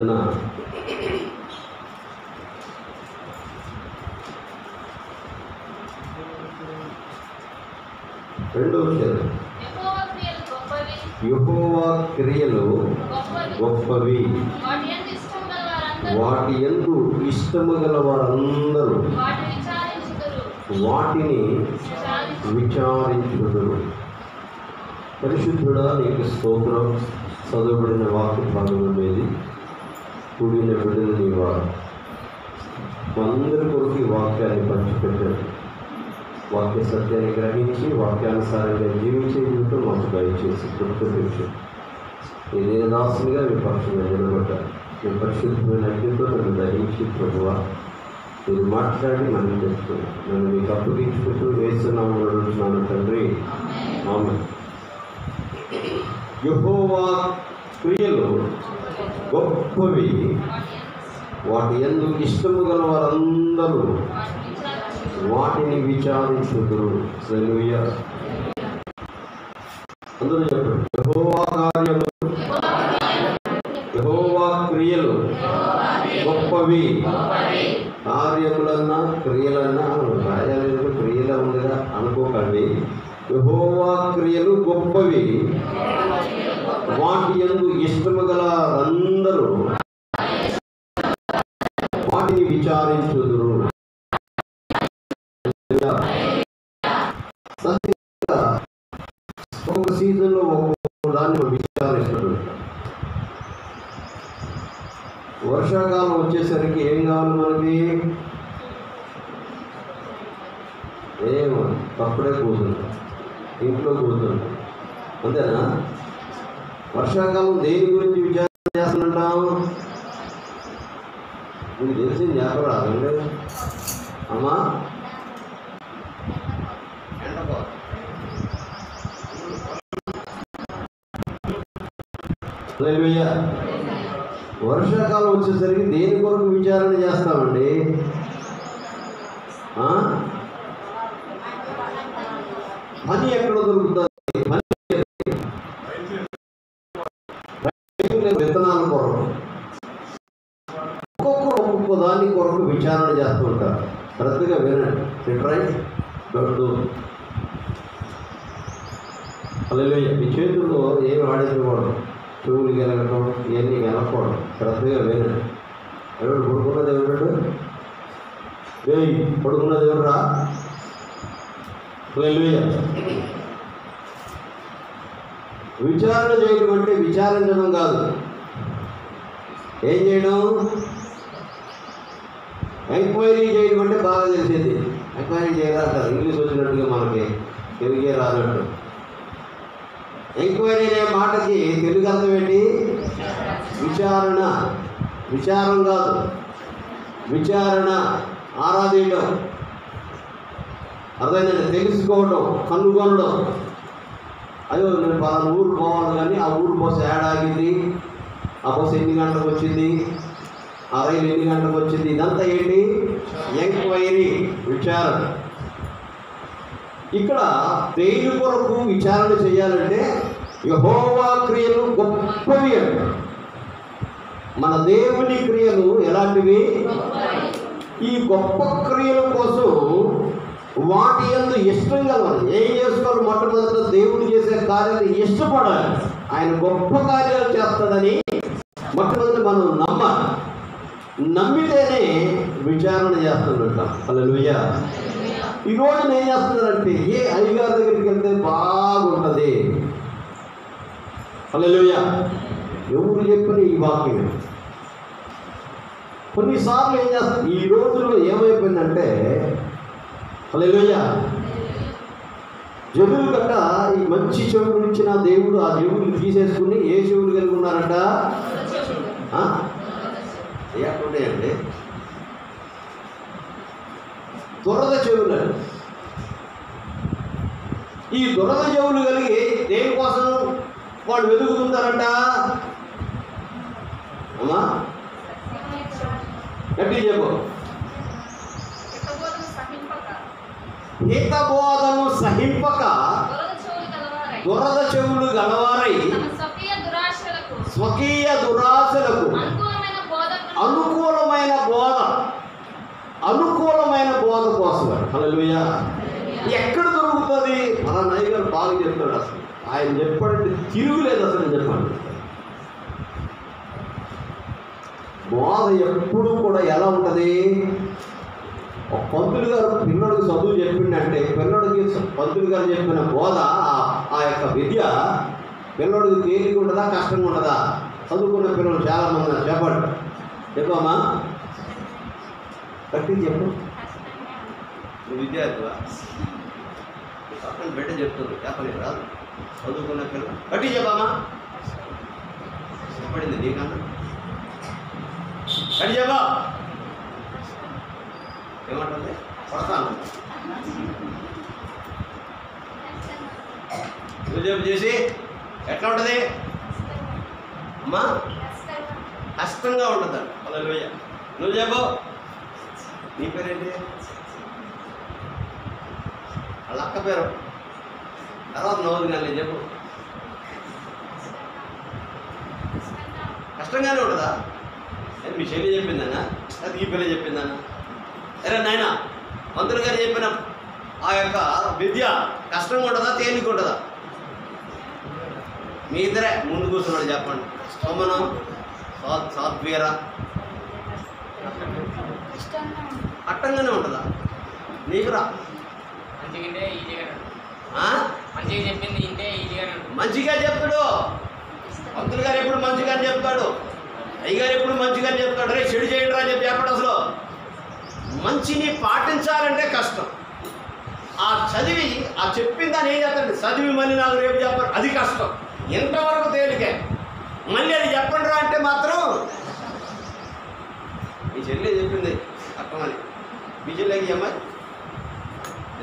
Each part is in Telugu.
రెండో విషయం, యెహోవా క్రియలు గొప్పవి, వాటి యందు ఇష్టము గల వారందరూ వాటిని విచారించుదురు. పరిశుద్ధుడా, నీకు స్తోత్రం. చదవబడిన వాక్య భాగం మీద కూడిన బిడ్డలు నీవారు అందరి కొరకు ఈ వాక్యాన్ని పంచిపెట్టారు. వాక్య సత్యాన్ని గ్రహించి వాక్యానుసారంగా జీవించే జీవితం మాకు దయచేసి గుర్తుపెట్టు. ఏదైనా దాసునిగా మీ పక్షంగా నిలబడ్డారు. మీ పరిశుద్ధమైన అగ్నితో నన్ను ధరించి ప్రభువా మీరు మాట్లాడి మనం తెచ్చుకున్నాం. నన్ను మీకు అప్పగించుకుంటూ వేస్తున్నాము అడుగుతున్నాను తండ్రి. ఆమేన్. యెహోవా క్రియలు గొప్పవి, వాటి యందు ఇష్టము గల వారందరూ వాటిని విచారించుదురు. హల్లెలూయా. అందరూ చెప్పండి, యెహోవా కార్యములు, యెహోవా క్రియలు గొప్పవి. కార్యములన్నా క్రియలన్నా రాయాలేదు, క్రియల ఉందిగా అనుకోకండి. యెహోవా క్రియలు గొప్పవి, వాటి యందు ఇష్టము గల అందరూ వాటిని విచారించుదురు. ఒక సీజన్లో ఒక్కొక్క దాన్ని విచారిస్తాడు. వర్షాకాలం వచ్చేసరికి ఏం కావాలి మనకి? ఏమో అప్పుడే కూర్చుంటాం, ఇంట్లో కూర్చుంటాం, అంతేనా? వర్షాకాలం దేని గురించి విచారణ చేస్తుంటాం? మీకు తెలిసింది చెప్పరాదండి అమ్మా. వర్షాకాలం వచ్చేసరికి దేని కొరకు విచారణ చేస్తామండి? పని ఎక్కడ దొరుకుతుంది? విత్తనాల కొరకు ఒక్కొక్క దాని కొరకు విచారణ చేస్తూ ఉంటారు. శ్రద్ధగా వినండి. రైట్ దొడ్డు హల్లెలూయా. మీ చేతుల్లో ఏమి ఆడించకూడదు, చెవులు గెలగడం ఇవన్నీ గెలకూడదు. శ్రద్ధగా వినండి. ఎవరు పడుకున్నది? ఎవరు పడుకున్నది? ఎవరురా? హల్లెలూయా. విచారణ చేయడం అంటే విచారించడం కాదు. ఏం చేయడం? ఎంక్వైరీ చేయడం అంటే బాగా తెలిసేది. ఎంక్వైరీ చేయరాటారు, ఇంగ్లీష్ వచ్చినట్టుగా మనకి తెలుగే రానట్టు. ఎంక్వైరీ అనే మాటకి తెలుగు అర్థం ఏంటి? విచారణ. విచారం కాదు, విచారణ. ఆరాధించడం, అర్థమైందండి? తెలుసుకోవడం, కనుగొనడం. అయ్యో నేను పలానా ఊరు పోవాలి, కానీ ఆ ఊరు బస్సు ఏడాగింది, ఆ బస్సు ఎన్ని గంటలకు వచ్చింది, ఆ రైలు ఎన్ని గంటలకు వచ్చింది, ఇదంతా ఏంటి? ఎంక్వైరీ, విచారణ. ఇక్కడ దేని కొరకు విచారణ చేయాలంటే యెహోవా క్రియలు గొప్పవి అంట. మన దేవుని క్రియలు ఎలాంటివి? ఈ గొప్ప క్రియల కోసం వాటి యందు ఇష్టం కలవాలి. ఏం చేసుకోవాలి? మొట్టమొదట దేవుడు చేసే కార్యాలు ఇష్టపడాలి. ఆయన గొప్ప కార్యాలు చేస్తాడని మొట్టమొదటి మనం నమ్మాలి. నమ్మితేనే విచారణ చేస్తుంటాం. హల్లెలూయా. ఈరోజు నేను ఏం చేస్తున్నానంటే, ఏ అయ్యగారి దగ్గరికి వెళ్తే బాగుంటుంది. హల్లెలూయా. ఎవరు చెప్పిన ఈ వాక్యం కొన్నిసార్లు ఏం చేస్తాం, ఈ రోజుల్లో ఏమైపోయిందంటే, హల్లెలూయా, చెవులు గట్ట ఈ మంచి చెవులు ఇచ్చిన దేవుడు ఆ చెవులు తీసేసుకుని ఏ చెవులు కలిగి ఉన్నారంట? ఏమండి? దురద చెవులు. ఈ దురద చెవులు కలిగి దేనికోసం వాళ్ళు వెతుకుతుంటారంట? అమ్మా గట్టి చెప్పు. హితబోధను సహింపక దురద చెవులు గలవారై స్వకీయ దురాశలకు హల్లెలూయా. ఎక్కడ దొరుకుతుంది? మన నాయకుడు గారు బాగా చెప్తాడు. అసలు ఆయన చెప్పాడంటే తిరుగులేదు అసలు. నేను చెప్పాను, బోధ ఎప్పుడు కూడా ఎలా ఉంటుంది? ఒక పంతులు గారు పిల్లడికి చదువు చెప్పిండంటే పిల్లడికి పంతులు గారు చెప్పిన బోధ, ఆ యొక్క విద్య పిల్లడికి తేలిక ఉంటుందా, కష్టంగా ఉంటుందా? చదువుకున్న పిల్లలు చాలామంది చెప్పండి. చెప్పమ్మా, కట్టి చెప్పు. నువ్వు విద్యార్థివా? పక్కన బిడ్డ చెప్తుంది, చెప్పలేదు రాదు. చదువుకున్న పిల్లలు కట్టి చెప్పమ్మా. చెప్పడింది నీకన్నా కట్టి చెప్పా. ఏమంటుంది? పడతాను ఉద్యోగం చేసి ఎట్లా ఉంటుంది అమ్మా? కష్టంగా ఉంటుందండి. హల్లెలూయా. నువ్వు చెప్పు, నీ పేరేంటి? వాళ్ళ అక్క పేరు తర్వాత నవ్వుది కానీ చెప్పు. కష్టంగానే ఉంటుందా? మీ చెల్లి చెప్పిందన్నా, అది ఈ పిల్ల చెప్పిందన్నా? సరే నాయన, మంత్రులు గారు చెప్పిన ఆ యొక్క విద్య కష్టంగా ఉంటుందా, తేలిక ఉంటుందా? మీ ఇద్దరే ముందు కూర్చున్నాడు, చెప్పండి. సోమనం, సాత్వీరా, అట్టంగానే ఉంటుందా? నీకురా మంచిగా చెప్తాడు. మంత్రులు గారు ఎప్పుడు మంచిగా చెప్తాడు, అయ్యగారు ఎప్పుడు మంచిగా చెప్తాడు. రే చెడు చేయండి రా అని చెప్పి చెప్పండి. అసలు మంచిని పాటించాలంటే కష్టం. ఆ చదివి ఆ చెప్పిన దాన్ని ఏం చేస్తాడు? చదివి మళ్ళీ నాకు రేపు చెప్పారు, అది కష్టం. ఎంతవరకు తేలికే, మళ్ళీ అది చెప్పండి రా అంటే మాత్రం. మీ చెల్లి చెప్పింది కష్టమని, మీ చెల్లికి అమ్మాయి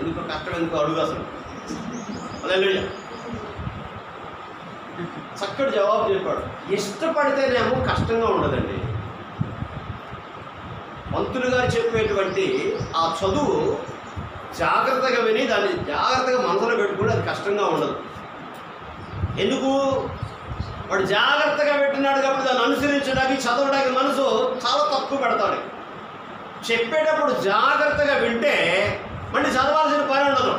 ఎందుకు కష్టం, ఎందుకు అడుగు అసలు. హల్లెలూయా. చక్కటి జవాబు చెప్పాడు. ఇష్టపడితేనేమో కష్టంగా ఉండదండి. మంత్రులు గారు చెప్పేటువంటి ఆ చదువు జాగ్రత్తగా విని దాన్ని జాగ్రత్తగా మనసులో పెట్టుకుంటే అది కష్టంగా ఉండదు. ఎందుకు? వాడు జాగ్రత్తగా పెట్టినాడు కాబట్టి దాన్ని అనుసరించడానికి, చదవడానికి మనసు చాలా తక్కువ పెడతాడు. చెప్పేటప్పుడు జాగ్రత్తగా వింటే మళ్ళీ చదవాల్సిన పని ఉండదు.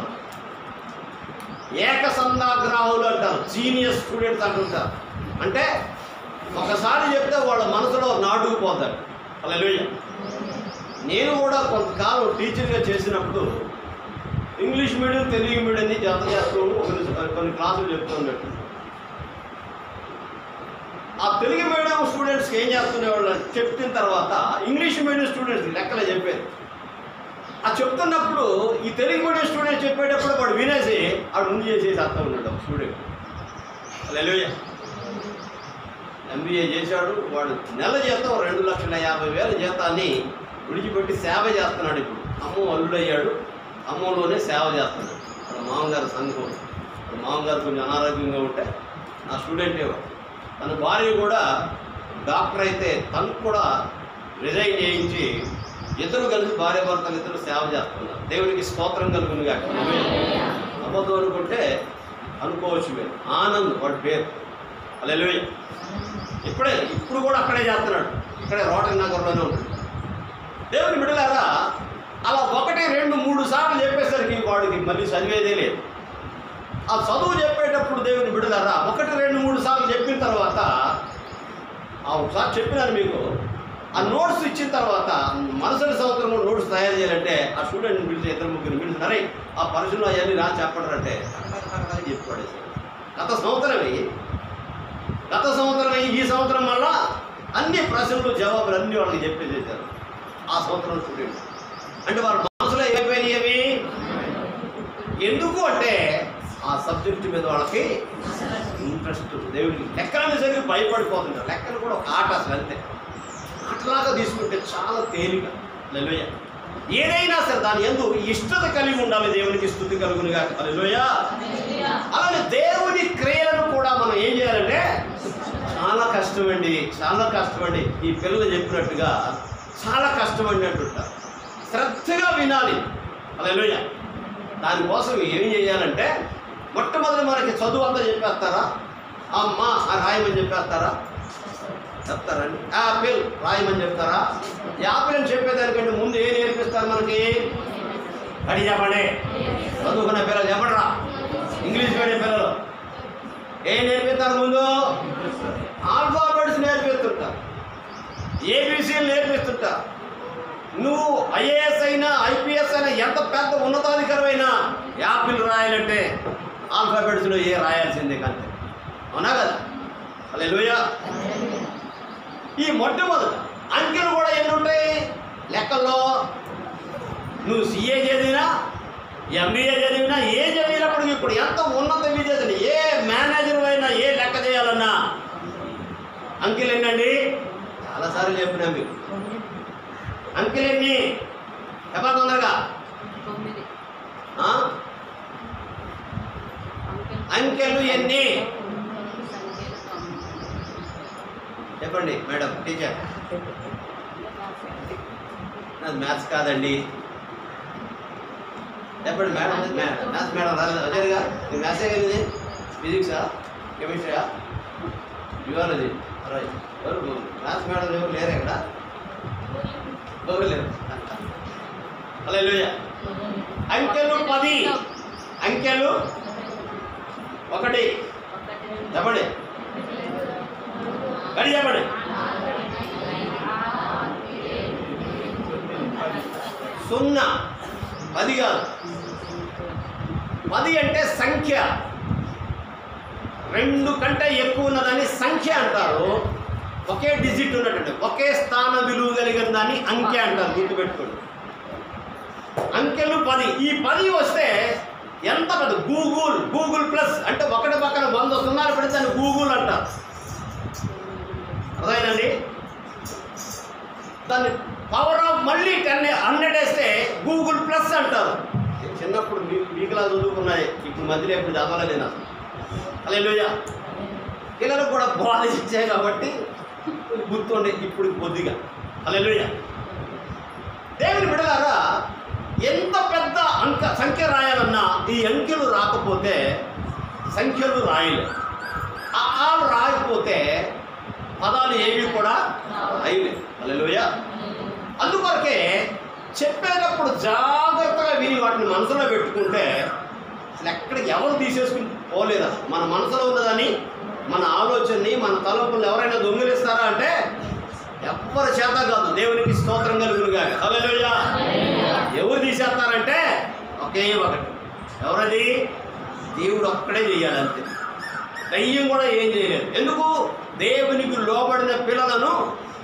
ఏకసంధాగ్రాహులు అంటారు, జీనియస్ స్టూడెంట్స్ అంటుంటారు. అంటే ఒకసారి చెప్తే వాళ్ళ మనసులో నాటుకుపోతారు. హల్లెలూయా. నేను కూడా కొంతకాలం టీచర్గా చేసినప్పుడు ఇంగ్లీష్ మీడియం, తెలుగు మీడియంని జత చేస్తూ కొన్ని క్లాసులు చెప్తున్నట్టు. ఆ తెలుగు మీడియం స్టూడెంట్స్కి ఏం చేస్తుండేవాళ్ళు చెప్పిన తర్వాత ఇంగ్లీష్ మీడియం స్టూడెంట్స్కి లెక్కలే చెప్పేది. ఆ చెప్తున్నప్పుడు ఈ తెలుగు మీడియం స్టూడెంట్స్ చెప్పేటప్పుడు వాడు వినేసి వాడు ముందు చేసేసి అర్థం ఉన్నాడు ఒక స్టూడెంట్. హల్లెలూయా. MBA చేశాడు. వాడు నెల జీతం 2,50,000 జీతాన్ని విడిచిపెట్టి సేవ చేస్తున్నాడు. ఇప్పుడు అమ్మో అల్లుడయ్యాడు, అమ్మలోనే సేవ చేస్తున్నాడు. వాళ్ళ మామగారు సంఘం, వాళ్ళ మామగారు కొంచెం అనారోగ్యంగా ఉంటే నా స్టూడెంటే. తన భార్య కూడా డాక్టర్ అయితే తను కూడా రిజైన్ చేయించి ఇద్దరు కలిసి భార్య భర్తలు ఇద్దరు సేవ చేస్తున్నారు. దేవునికి స్తోత్రం కలుగునుగా. అబద్ధం అనుకుంటే అనుకోవచ్చు మీరు. ఆనంద్ వాడి పేరు. హల్లెలూయా. ఇప్పుడు కూడా అక్కడే చేస్తున్నాడు. ఇక్కడే రోటరీ నగర్లోనే ఉంటాడు. దేవుని బిడ్డలారా, అలా 1, 2, 3 సార్లు చెప్పేసరికి వాడికి మళ్ళీ చదివేదే లేదు. ఆ చదువు చెప్పేటప్పుడు దేవుని బిడ్డలారా 1, 2, 3 సార్లు చెప్పిన తర్వాత, ఒకసారి చెప్పినాను మీకు, ఆ నోట్స్ ఇచ్చిన తర్వాత మరుసటి సంవత్సరం నోట్స్ తయారు చేయాలంటే ఆ స్టూడెంట్ని పిలిచి 2-3 పిలిచినారే ఆ పరిశీలన అవన్నీ రా చెప్పడంటే చెప్పాడు. గత సంవత్సరం ఈ సంవత్సరం వల్ల అన్ని ప్రశ్నలు జవాబులు అన్నీ వాళ్ళకి చెప్పేసేసారు ఆ సంవత్సరం స్టూడెంట్. అంటే వాళ్ళ మనసులో ఏమైపోయినవి? ఎందుకు అంటే ఆ సబ్జెక్టు మీద వాళ్ళకి ఇంట్రెస్ట్. దేవుడికి లెక్కల సరికి భయపడిపోతుంటారు. లెక్కలు కూడా ఒక ఆట, అసలు అంతే. ఆటలాగా తీసుకుంటే చాలా తేలిక. హల్లెలూయా. ఏదైనా సరే దాని యందు ఇష్టత కలిగి ఉండాలి. దేవునికి స్తుతి కలుగునుగా. హల్లెలూయా. అలానే దేవుని క్రియలను కూడా మనం ఏం చేయాలంటే చాలా కష్టమండి, చాలా కష్టమండి. ఈ పిల్లలు చెప్పినట్టుగా చాలా కష్టమండి అంటుంటారు. శ్రద్ధగా వినాలి. హల్లెలూయా. దానికోసం ఏం చేయాలంటే మొట్టమొదటి మనకి చదువు అంతా చెప్పేస్తారా? అమ్మ రాయమని చెప్పేస్తారా? చెప్తారండి. యాపిల్ రాయమని చెప్తారా? యాపిల్ అని చెప్పేదానికంటే ముందు ఏం నేర్పిస్తారు మనకి? అది చెప్పండి. చదువుకునే పిల్లలు చెప్పండి రా. ఇంగ్లీష్ మీడియం పిల్లలు ఏం నేర్పిస్తారు? ముందు ఆల్ఫాబెట్స్ నేర్పిస్తుంటారు, ఏబిసిలు నేర్పిస్తుంటారు. నువ్వు ఐఏఎస్ అయినా ఐపీఎస్ అయినా ఎంత పెద్ద ఉన్నతాధికారమైనా యాపిల్ రాయాలంటే ఆల్ఫాబెట్స్లో ఏ రాయాల్సిందే కంటే, అవునా కదా? హల్లెలూయా. ఈ మొట్టమొదట అంకెలు కూడా ఎన్ని ఉంటాయి లెక్కల్లో? నువ్వు సిఏ చదివినా ఎంబీఏ చదివినా ఏ చదివినప్పటికీ ఇప్పుడు ఎంత ఉన్నత విద్య చదివి ఏ మేనేజర్ అయినా ఏ లెక్క చేయాలన్నా అంకెలు ఎన్నండి? చాలాసార్లు చెప్పినా మీకు. అంకెలు ఎన్ని చెప్పాలి తొందరగా? అంకెలు ఎన్ని చెప్పండి మేడం, టీచర్. నాది మ్యాథ్స్ కాదండి. చెప్పండి మేడం. మ్యాథ్స్ మేడం రాలేదు అజయ్గా. మీరు మ్యాథ్స్ కలిగింది? ఫిజిక్సా, కెమిస్ట్రీయా, జియాలజీ? ఎవరు మ్యాథ్స్ మేడం ఎవరు లేరు ఇక్కడ? ఎవరు లేరు. హల్లెలూయా. అంకెలు 10. అంకెలు 1 చెప్పండి, గడి చెప్పండి. 0 10 కాదు. 10 అంటే సంఖ్య. 2 కంటే ఎక్కువ ఉన్నదాన్ని సంఖ్య అంటారు. ఒకే డిజిట్ ఉన్నట్టు ఒకే స్థాన విలువ కలిగిన దాన్ని అంకె అంటారు. గుర్తుపెట్టుకోండి. అంకెలు 10. ఈ 10 వస్తే ఎంత పెద్ద గూగుల్ ప్లస్ అంటే ఒకటి పక్కన 100 సున్నాలు పెడితే దాన్ని గూగుల్ అంటారు. అర్థమైందండి? దాన్ని పవర్ ఆఫ్ మళ్ళీ 100 వేస్తే గూగుల్ ప్లస్ అంటారు. చిన్నప్పుడు మీకులా చదువుకున్నాయి, ఇప్పుడు మధ్యలో ఎప్పుడు చదవలేదు నేను. హల్లెలూయా. పిల్లలకు కూడా బోధ ఇచ్చాయి కాబట్టి గుర్తుండే ఇప్పుడు కొద్దిగా. హల్లెలూయా. దేవుని బిడ్డలారా, ఎంత పెద్ద సంఖ్య రాయాలన్నా ఈ అంకెలు రాకపోతే సంఖ్యలు రాయలేదు. ఆలు రాయకపోతే పదాలు ఏవి కూడా రాయలేదు. హల్లెలూయా. అందుకొరకే చెప్పేటప్పుడు జాగ్రత్తగా విని వాటిని మనసులో పెట్టుకుంటే అసలు ఎక్కడ ఎవరు తీసేసుకుని పోలేదు. మన మనసులో ఉన్నదని, మన ఆలోచనని, మన తలంపులు ఎవరైనా దొంగిలిస్తారా అంటే ఎవ్వరి చేత కాదు. దేవునికి స్తోత్రం కలుగునుగా. హల్లెలూయా. ఎవరు తీసేస్తారంటే ఒకే ఒకటి. ఎవరది? దేవుడు ఒక్కడే చేయాలి అంతే. దయ్యం కూడా ఏం చేయలేదు. ఎందుకు? దేవునికి లోబడిన పిల్లలను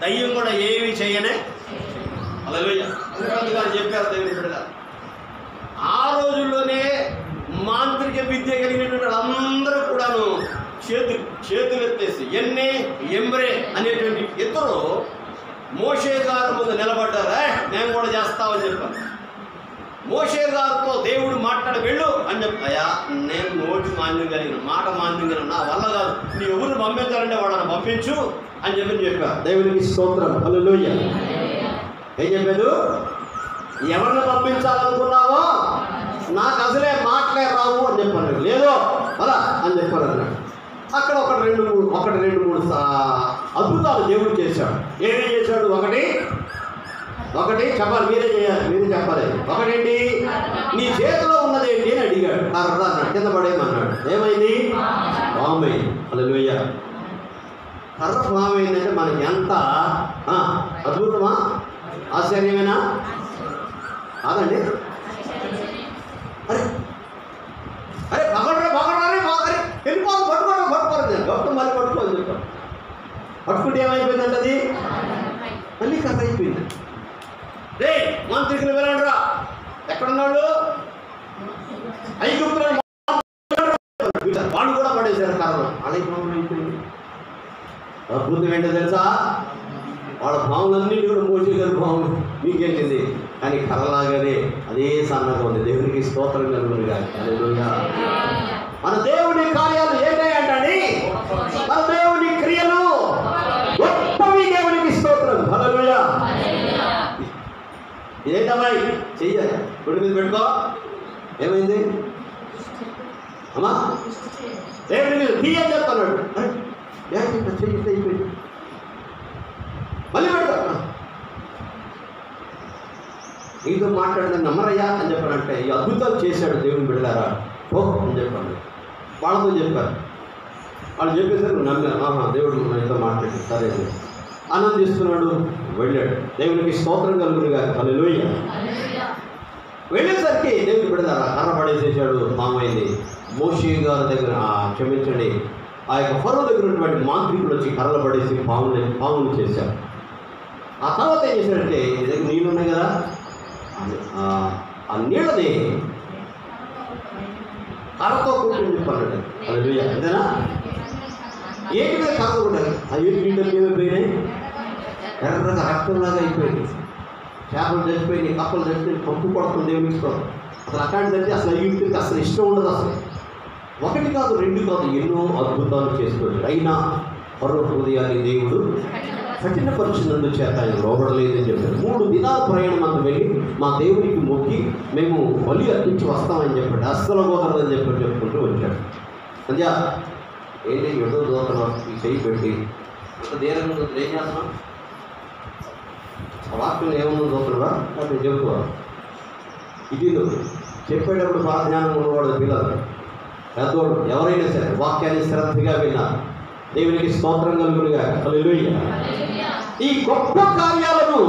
దయ్యం కూడా ఏమి చేయనే. హల్లెలూయా. అందుకని చెప్పారు దేవుని బిడ్డలారా, ఆ రోజుల్లోనే మాంత్రిక విద్య కలిగినటువంటి వాళ్ళందరూ కూడాను చేతులు ఎత్తేసి ఎంబ్రే అనేటువంటి ఇద్దరు మోషే గారి ముందు నిలబడ్డారా, మేము కూడా చేస్తామని చెప్పాను. మోషే గారితో దేవుడు మాట్లాడి వెళ్ళు అని చెప్పాయా, నేను నోటి మాన్యం కలిగిన మాట మాన్యం కలిగిన నా వల్ల కాదు, నీ ఎవరు పంపించాలంటే వాళ్ళని పంపించు అని చెప్పారు. దేవునికి స్తోత్రం. హల్లెలూయా. ఏం చెప్పాడు? ఎవరిని పంపించాలనుకున్నావో నాకు అసలే మాటలే రావు అని చెప్పాను. లేదో అలా అని చెప్పారు అన్నాడు. అక్కడ ఒకటి రెండు మూడు అద్భుతాలు దేవుడు చేశాడు. ఏమేం చేశాడు? ఒకటి చెప్పాలి, మీరే చేయాలి, మీరే చెప్పాలి. ఒకటేంటి? నీ చేతిలో ఉన్నది ఏంటి అని అడిగాడు. కర్ర అన్నాడు. కింద పడేయమన్నాడు. ఏమైంది? పాము అయింది. హల్లెలూయా. కర్ర పాము అయిందంటే మనకి ఎంత అద్భుతమా, ఆశ్చర్యమేనా? కాదండి. అరే పగడరే వెళ్ళిపోదు, పట్టుకోరు నేను గౌతమ్ మళ్ళీ పట్టుకోని చెప్పాను. పట్టుకుంటే ఏమైపోయిందంటే అది మళ్ళీ కథ అయిపోయింది. రే మంత్రికులు వెళ్ళండిరా, ఎక్కడున్నాడు? ఐగుప్తులో వాళ్ళు కూడా పడేశారు కర్రలో. అలాగే అయిపోయింది. అద్భుతం ఏంటో తెలుసా? వాళ్ళ పాములన్నింటి కూడా మోసే గారి పాము మీకేంటింది, కానీ కర్రలాగానే అదే సన్నగా ఉంది. దేవునికి స్తోత్రం కలుగునుగా. హల్లెలూయా. మన దేవుని కార్యాలు ఏంటంటే మన దేవుని క్రియలు గొప్పవి. దేవునికి స్తోత్రం. హల్లెలూయా. ఏంటమ్మాయి చెయ్యాలి, గుడి మీద పెట్టుకో. ఏమైంది అమ్మా? దేవుని మీద తీయని చెప్తున్నాడు. చెయ్యి అయిపోయింది, మళ్ళీ పెడతా. నీతో మాట్లాడిన నమ్మరయ్యా అని చెప్పానంటే ఈ అద్భుతాలు చేశాడు దేవుని బిడ్డలారా ఓ అని చెప్పాను. వాళ్ళతో చెప్పారు. వాళ్ళు చెప్పేసరికి నమ్మారు. దేవుడు నాతో మాట్లాడి సరే ఆనందిస్తున్నాడు. వెళ్ళాడు. దేవునికి స్తోత్రం కలుగునుగా. హల్లెలూయా. వెళ్ళేసరికి దేవుని బిడ్డలారా కర్ర పడేసేసాడు. పామైంది. మోషే గారి దగ్గర క్షమించండి ఆ యొక్క ఫరో దగ్గర ఉన్నటువంటి మాంత్రికుడు వచ్చి కర్రలు పడేసి పాములు చేశారు. ఆ తర్వాత ఏం చేశాడంటే నీ దగ్గర నీళ్ళు ఉన్నాయి కదా ఆ నీళ్ళని కర్రతో కూర్చొని చెప్పాడు. హల్లెలూయా. అంతేనా? ఏంటి మీద కర్రతో ఉంటాయి. ఆ ఏంటి నీళ్ళు మీద పోయినాయి, ఎర్రగా రక్తంలాగా అయిపోయింది. చేపలు చచ్చిపోయినాయి, కప్పలు చచ్చిపోయి పంపు కొడుతుంది దేవునికి ఇష్టం. అసలు అట్లాంటిదంటే అసలు ఈవిడికి అసలు ఇష్టం ఉండదు. అసలు ఒకటి కాదు రెండు కాదు ఎన్నో అద్భుతాలు చేసుకోవచ్చు. అయినా ఫరో హృదయాన్ని దేవుడు కఠినపరిచినందు చేత ఆయన లోబడలేదని చెప్పారు. 3 దినాల ప్రయాణం అంత వెళ్ళి మా దేవునికి మొక్కి మేము బలి అర్పించి వస్తామని చెప్పాడు. అస్సలు కుదరదని చెప్పుకుంటూ వచ్చాడు. సంధ్యా ఏంటి ఎడో దోతనం ఈ చేయి పెట్టి అంత దీర్ఘంగా ఏం చేస్తున్నాం? ఆ వాక్యం ఏమన్నా దోతనువా అది చెబుతావా? ఇది చెప్పేటప్పుడు బాగా జ్ఞానం ఉన్నవాడు పిల్లలు పెద్దోడు ఎవరైనా సరే వాక్యాన్ని శ్రద్ధగా విన్నారు. దేవునికి స్తోత్రం కలుగునుగా. హల్లెలూయా. ఈ గొప్ప కార్యాలను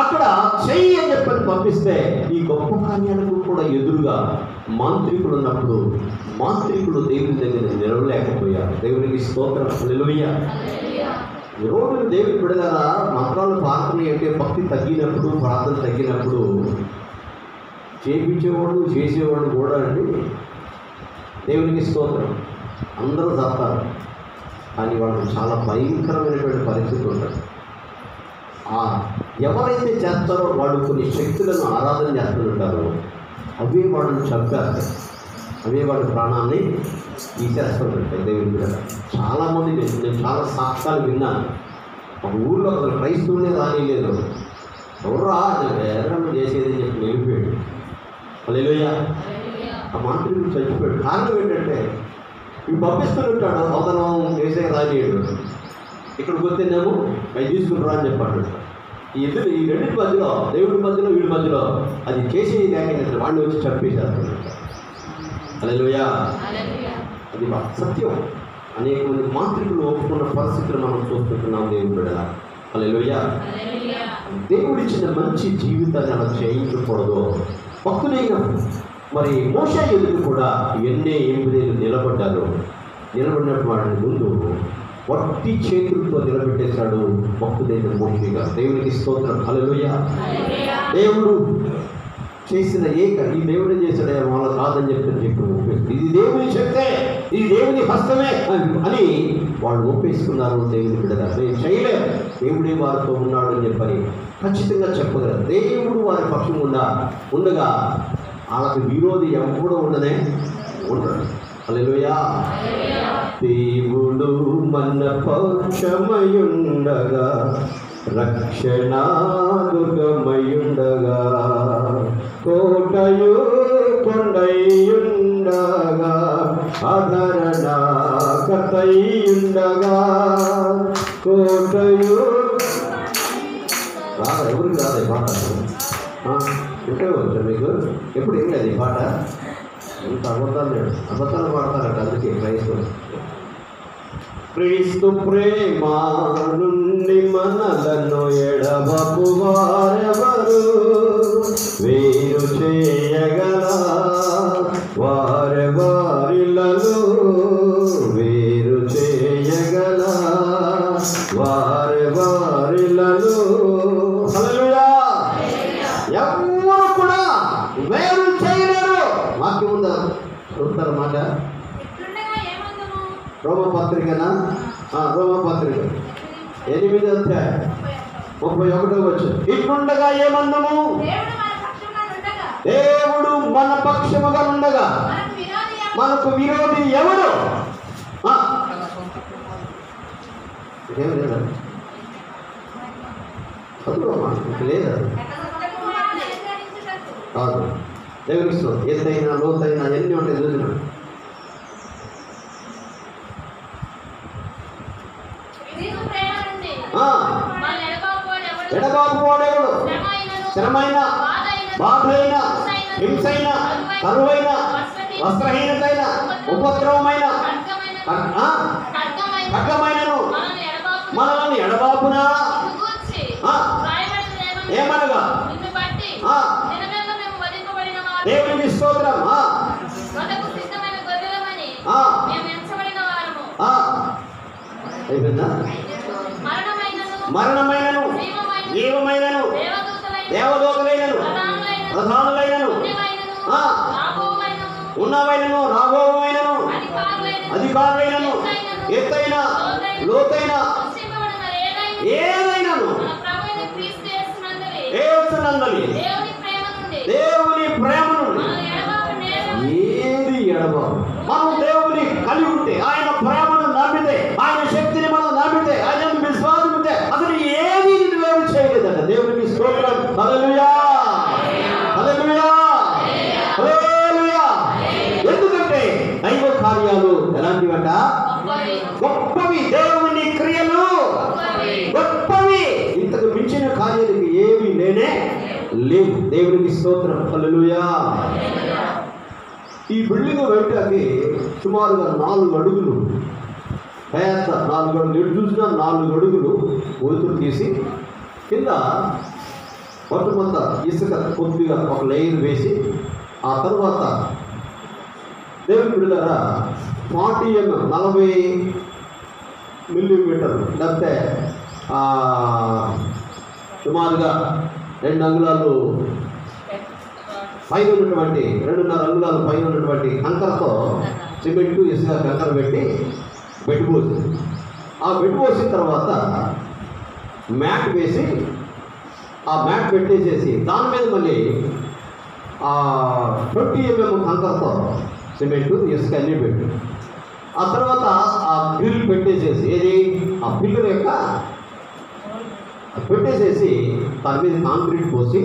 అక్కడ చెయ్యి అని చెప్పని పంపిస్తే ఈ గొప్ప కార్యాలకు కూడా ఎదురుగా మాంత్రికుడు ఉన్నప్పుడు మాంత్రికుడు దేవుని దగ్గర నిలవలేకపోయారు. దేవునికి స్తోత్రం. హల్లెలూయా. ఈ రోజు దేవుని బిడ్డలారా మంత్రాలు ప్రార్థన అంటే భక్తి తగ్గినప్పుడు ప్రార్థన తగ్గినప్పుడు చేయించేవాడు చేసేవాడు కూడా అండి దేవునికి స్తోత్రం అందరూ తప్పారు. కానీ వాళ్ళకి చాలా భయంకరమైనటువంటి పరిస్థితి ఉంటుంది. ఎవరైతే చేస్తారో వాళ్ళు కొన్ని శక్తులను ఆరాధన చేస్తుంటారో అవే వాళ్ళని చంపేస్తాయి, అవే వాళ్ళ ప్రాణాన్ని తీసేస్తుంటాయి. దేవుని బిడ్డ చాలామంది నేను చాలా సాక్ష్యాలు విన్నాను. ఒక ఊళ్ళో అసలు క్రైస్తవులే రానిలేదు. ఎవరా ఎర్రలు చేసేది చెప్పి వెళ్ళిపోయాడు. హల్లెలూయా. ఆ మాంత్రికుడు చచ్చిపోయాడు. కారణం ఏంటంటే ఇవి పంపిస్తుంటాడు అవతనం చేసే రానియడు. ఇక్కడికి వస్తేనేమో అవి తీసుకుంటారా అని చెప్పాడు. ఈ రెండింటి మధ్యలో దేవుడి మధ్యలో వీడి మధ్యలో అది చేసేది లేకపోతే వాడిని వచ్చి చంపేసేస్తున్నాడు. హల్లెలూయా. అది సత్యం. అనేక మంది మాంత్రికులు ఒప్పుకున్న పరిస్థితులు మనం చూస్తుంటున్నాం దేవుని బిడ్డలా. హల్లెలూయా. దేవుడిచ్చిన మంచి జీవితాన్ని అలా చేయించకూడదు. భక్తులైన మరి మోషే ఎదురు కూడా ఎన్నే 8 నిలబడ్డారు. నిలబడినట్టు వాడిని ముందు వట్టి చేతులతో నిలబెట్టేశాడు భక్తుడైన మోషే గారు. దేవునికి స్తోత్రం. హల్లెలూయా. దేవుడు చేసిన ఈ దేవుడే చేశాడే వాళ్ళ కాదని చెప్పి ఇది దేవుని శక్తే, ఇది దేవుని హస్తమే అని వాళ్ళు ఒప్పేసుకున్నారు. దేవుని బిడ్డగా నేను చేయలేదు, దేవుడే వారితో ఉన్నాడు అని చెప్పని ఖచ్చితంగా చెప్పగలరు. దేవుడు వారి పక్షం ఉండగా వాళ్ళకి విరోధి ఎవడు ఉండనే ఉండడు. హల్లెలూయా. దేవుడు మన పక్షమయుండగా రక్షణాదుర్గమయుండగా కోటయు కొండయుండగా ఆదరణ కర్తయుండగా కోటయు ఎవరికి రాదు ఈ పాట. ఉంటే వచ్చు మీకు ఎప్పుడు ఏం లేదు ఈ పాట. ఇంత అబద్ధాలు పాడతారట. అందుకే క్రీస్తు ప్రేమ నుండి మనలను ఎడవపు వారెవరు వేరు చేయగల వారెవారిలను వేరు చేయగల వారెవారిలను. హల్లెలూయా. ఎవరు కూడా వేరు చేయలేరు. వాక్యం ఉందా చూస్తారు మాట. రోమపత్రికనా? రోమపత్రిక 8:31 ఇట్లుండగా ఏమందము? దేవుడు మన పక్షముగా ఉండగా మనకు విరోధి ఎవడు? లేదా లేదా కాదు. దేవుని ఎత్తైనా లోతైనా ఎన్ని ఉంటాయి చూసినాడు. ఎడబాపు వాడేవాడు శ్రమైన, బాధైన, హింసైన, కరువైన, వస్త్రహీనతైన, ఉపద్రవమైన, ఖడ్గమైనను మనల్ని ఎడబాపున ఏమనగా దేవునికి స్తోత్రం. అయిపోయిందా? మరణమైనను, జీవమైనను, దేవదూతలైనను, ప్రధానులైనను, ఉన్నవైనను, రాబోవైనను, అధికారులైనను, ఎత్తైన, లోతైన ఏదైనాను యేసునందలి దేవుని ప్రేమ నుండి ఏది ఎడబాపు. మనం దేవుని కలిగి ఉంటే, ఆయన ప్రేమను నమ్మితే, ఆయన శక్తిని మనం నమ్మితే, ఆయన విశ్వాసం ఉంటే అసలు ఏది వేరు చేయలేదంట. దేవునికి స్తోత్రం. హల్లెలూయా, హల్లెలూయా, హల్లెలూయా. ఎందుకంటే దైవ కార్యాలు ఎలాంటివంట? గొప్పవి. దేవుని క్రియలు గొప్పవి. ఇంతకు మించిన కార్యాలకు ఏవి లేనే లేవు. దేవునికి స్తోత్రం. హల్లెలూయా. ఈ బిల్డింగ్ బయటకి సుమారుగా 4 అడుగులు, పెద్ద 4 అడుగులు, ఎటు చూసినా 4 అడుగులు ఒలుతులు తీసి కింద మొట్టమొదట ఇసుక కొద్దిగా ఒక లేయర్ వేసి, ఆ తర్వాత దేవుని బిడ్డలారా 40 mm 40 మిల్లీమీటర్లు లేకపోతే సుమారుగా 2 అంగుళాలు పైన ఉన్నటువంటి 2.5 అంగుళాలు పైన ఉన్నటువంటి కంకరతో సిమెంటు, ఇసుక, కంకర పెట్టి బెడ్ పోసి, ఆ బెడ్ పోసిన తర్వాత మ్యాట్ వేసి, ఆ మ్యాట్ పెట్టేసేసి దాని మీద మళ్ళీ 20 mm కంకరతో సిమెంటు, ఇసుక అన్నీ పెట్టి, ఆ తర్వాత ఆ గ్రిల్ పెట్టేసేసి, ఏది ఆ పిల్లర్ యొక్క పెట్టేసేసి దాని మీద కాంక్రీట్ పోసి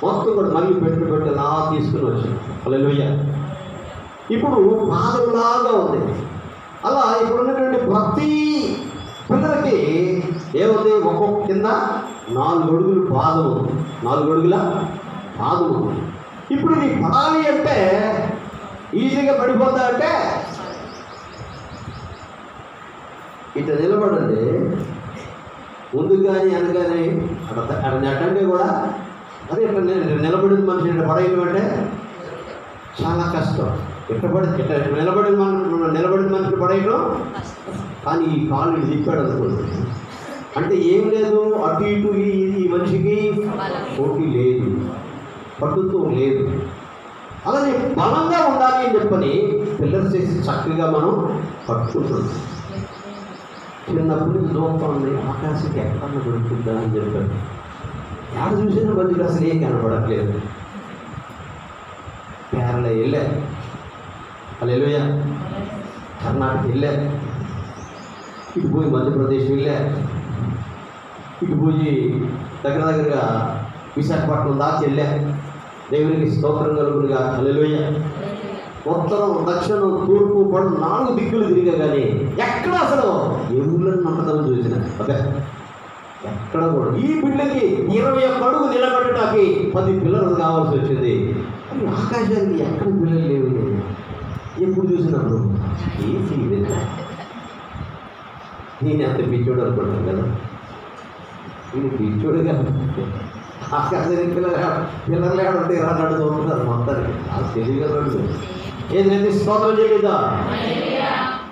మొత్తం కూడా మళ్ళీ పెట్టి అలా తీసుకుని వచ్చాను. హల్లెలూయా. ఇప్పుడు పాదములాగా ఉంది. అలా ఇప్పుడు ఉన్నటువంటి ప్రతి పిల్లలకి ఏముంది? ఒక్కొక్క కింద 4 అడుగులు పాదము, 4 అడుగుల పాదము. ఇప్పుడు ఇది పడాలి అంటే ఈజీగా పడిపోతా అంటే ఇట్లా నిలబడండి. ముందుకు కానీ వెనకాని అక్కడ నెట్టంటే కూడా అదే ఇట్లా నిలబడిన మనిషి ఇట్లా పడేయడం అంటే చాలా కష్టం. ఇట్లా నిలబడిన మనిషిని పడేయడం. కానీ ఈ కాలు తిప్పాడు అనుకోండి అంటే ఏం లేదు, అటు ఇటు ఈ మనిషికి పోటీ లేదు, పట్టుతో లేదు. అలాగే బలంగా ఉండాలి అని చెప్పని పిల్లర్స్ చేసి చక్కగా మనం పట్టుకుంటున్నాం. చిన్నప్పుడు దూరంలో ఆకాశకి ఎక్కడన్నా దొరుకుతుందా అని చెప్పారు. ఎక్కడ చూసినా మందికి అసలు ఏం కనపడట్లేదు. కేరళ వెళ్ళా, హల్లెలూయా, కర్ణాటక వెళ్ళా, ఇటు పోయి మధ్యప్రదేశ్ వెళ్ళా, ఇటు పోయి దగ్గరగా విశాఖపట్నం దాకా వెళ్ళా. దేవునికి స్తోత్రం కలుగునుగా. హల్లెలూయా. ఉత్తరం, దక్షిణం, తూర్పు, పడు 4 దిక్కులు తిరిగా కానీ ఎక్కడ అసలు ఎవరులను నమ్మకం చూసిన అదే ఎక్కడ కూడా. ఈ బిడ్డకి 21 అడుగు నిలబెట్టడానికి 10 పిల్లలు కావాల్సి వచ్చింది. ఆకాశానికి ఎక్కడ పిల్లలు లేవు. ఎప్పుడు చూసినప్పుడు ఏంటి నేను ఎంత పిచ్చోడు అనుకుంటాను కదా. నేను పిచ్చోడుగా ఆకాశానికి పిల్లలు ఏమంటే ఇలా నడుతూ ఉంటారు మొత్తానికి. ఆ తెలియగలడు ఏదైతే స్తోత్రం చేయలేదా?